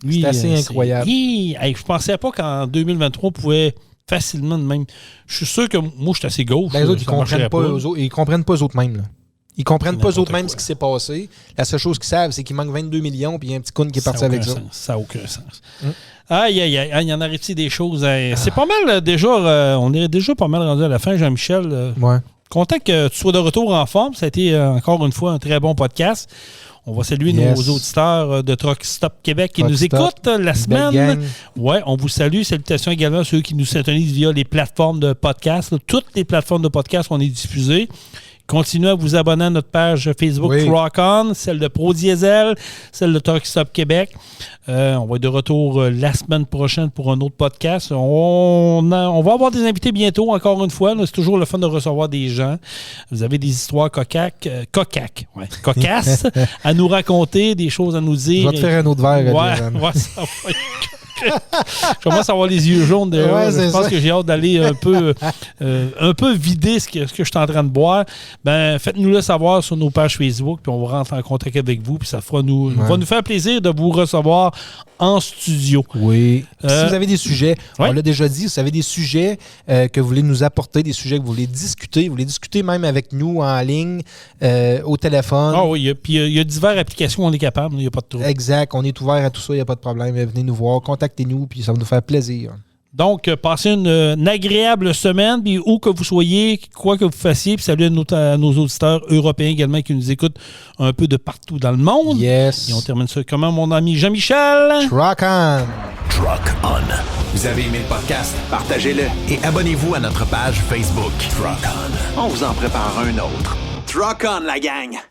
S4: C'est assez incroyable.
S3: Je pensais pas qu'en 2023, on pouvait facilement de même. Je suis sûr que moi, je suis assez gauche.
S4: Les autres, ils comprennent pas eux autres mêmes. Là. Ils comprennent pas eux autres mêmes ce qui s'est passé. La seule chose qu'ils savent, c'est qu'il manque 22 millions puis il y a un petit con qui est parti avec ça.
S3: Ça n'a aucun sens. Aïe, il y en a des choses. C'est pas mal déjà. On est déjà pas mal rendu à la fin, Jean-Michel.
S4: Ouais.
S3: Content que tu sois de retour en forme. Ça a été encore une fois un très bon podcast. On va saluer nos auditeurs de Truck Stop Québec qui nous écoutent la semaine. Ouais, on vous salue. Salutations également à ceux qui nous syntonisent via les plateformes de podcast. Toutes les plateformes de podcast, on est diffusés. Continuez à vous abonner à notre page Facebook Truck-On, celle de Pro Diesel, celle de Truck Stop Québec. On va être de retour la semaine prochaine pour un autre podcast. On va avoir des invités bientôt, encore une fois. C'est toujours le fun de recevoir des gens. Vous avez des histoires cocasses à nous raconter, des choses à nous dire.
S4: Je vais te faire un autre verre.
S3: Ça va. Je commence à avoir les yeux jaunes déjà. Je pense que j'ai hâte d'aller un peu vider ce que je suis en train de boire. Ben, faites-nous le savoir sur nos pages Facebook, puis on va rentrer en contact avec vous, puis ça va nous faire plaisir de vous recevoir en studio.
S4: Oui. Si vous avez des sujets, on l'a déjà dit, si vous avez des sujets que vous voulez nous apporter, des sujets que vous voulez discuter même avec nous en ligne, au téléphone.
S3: Ah oui, puis il y a diverses applications, on est capable, il n'y a pas de trouble.
S4: Exact, on est ouvert à tout ça, il n'y a pas de problème. Venez nous voir, contactez-nous, puis ça va nous faire plaisir.
S3: Donc, passez une agréable semaine, puis où que vous soyez, quoi que vous fassiez, puis salut à nos auditeurs européens également qui nous écoutent un peu de partout dans le monde.
S4: Yes.
S3: Et on termine ça comment, mon ami Jean-Michel?
S4: Truck on!
S1: Truck On. Vous avez aimé le podcast?
S2: Partagez-le.
S1: Et abonnez-vous à notre page Facebook. Truck On.
S2: On vous en prépare un autre. Truck on, la gang!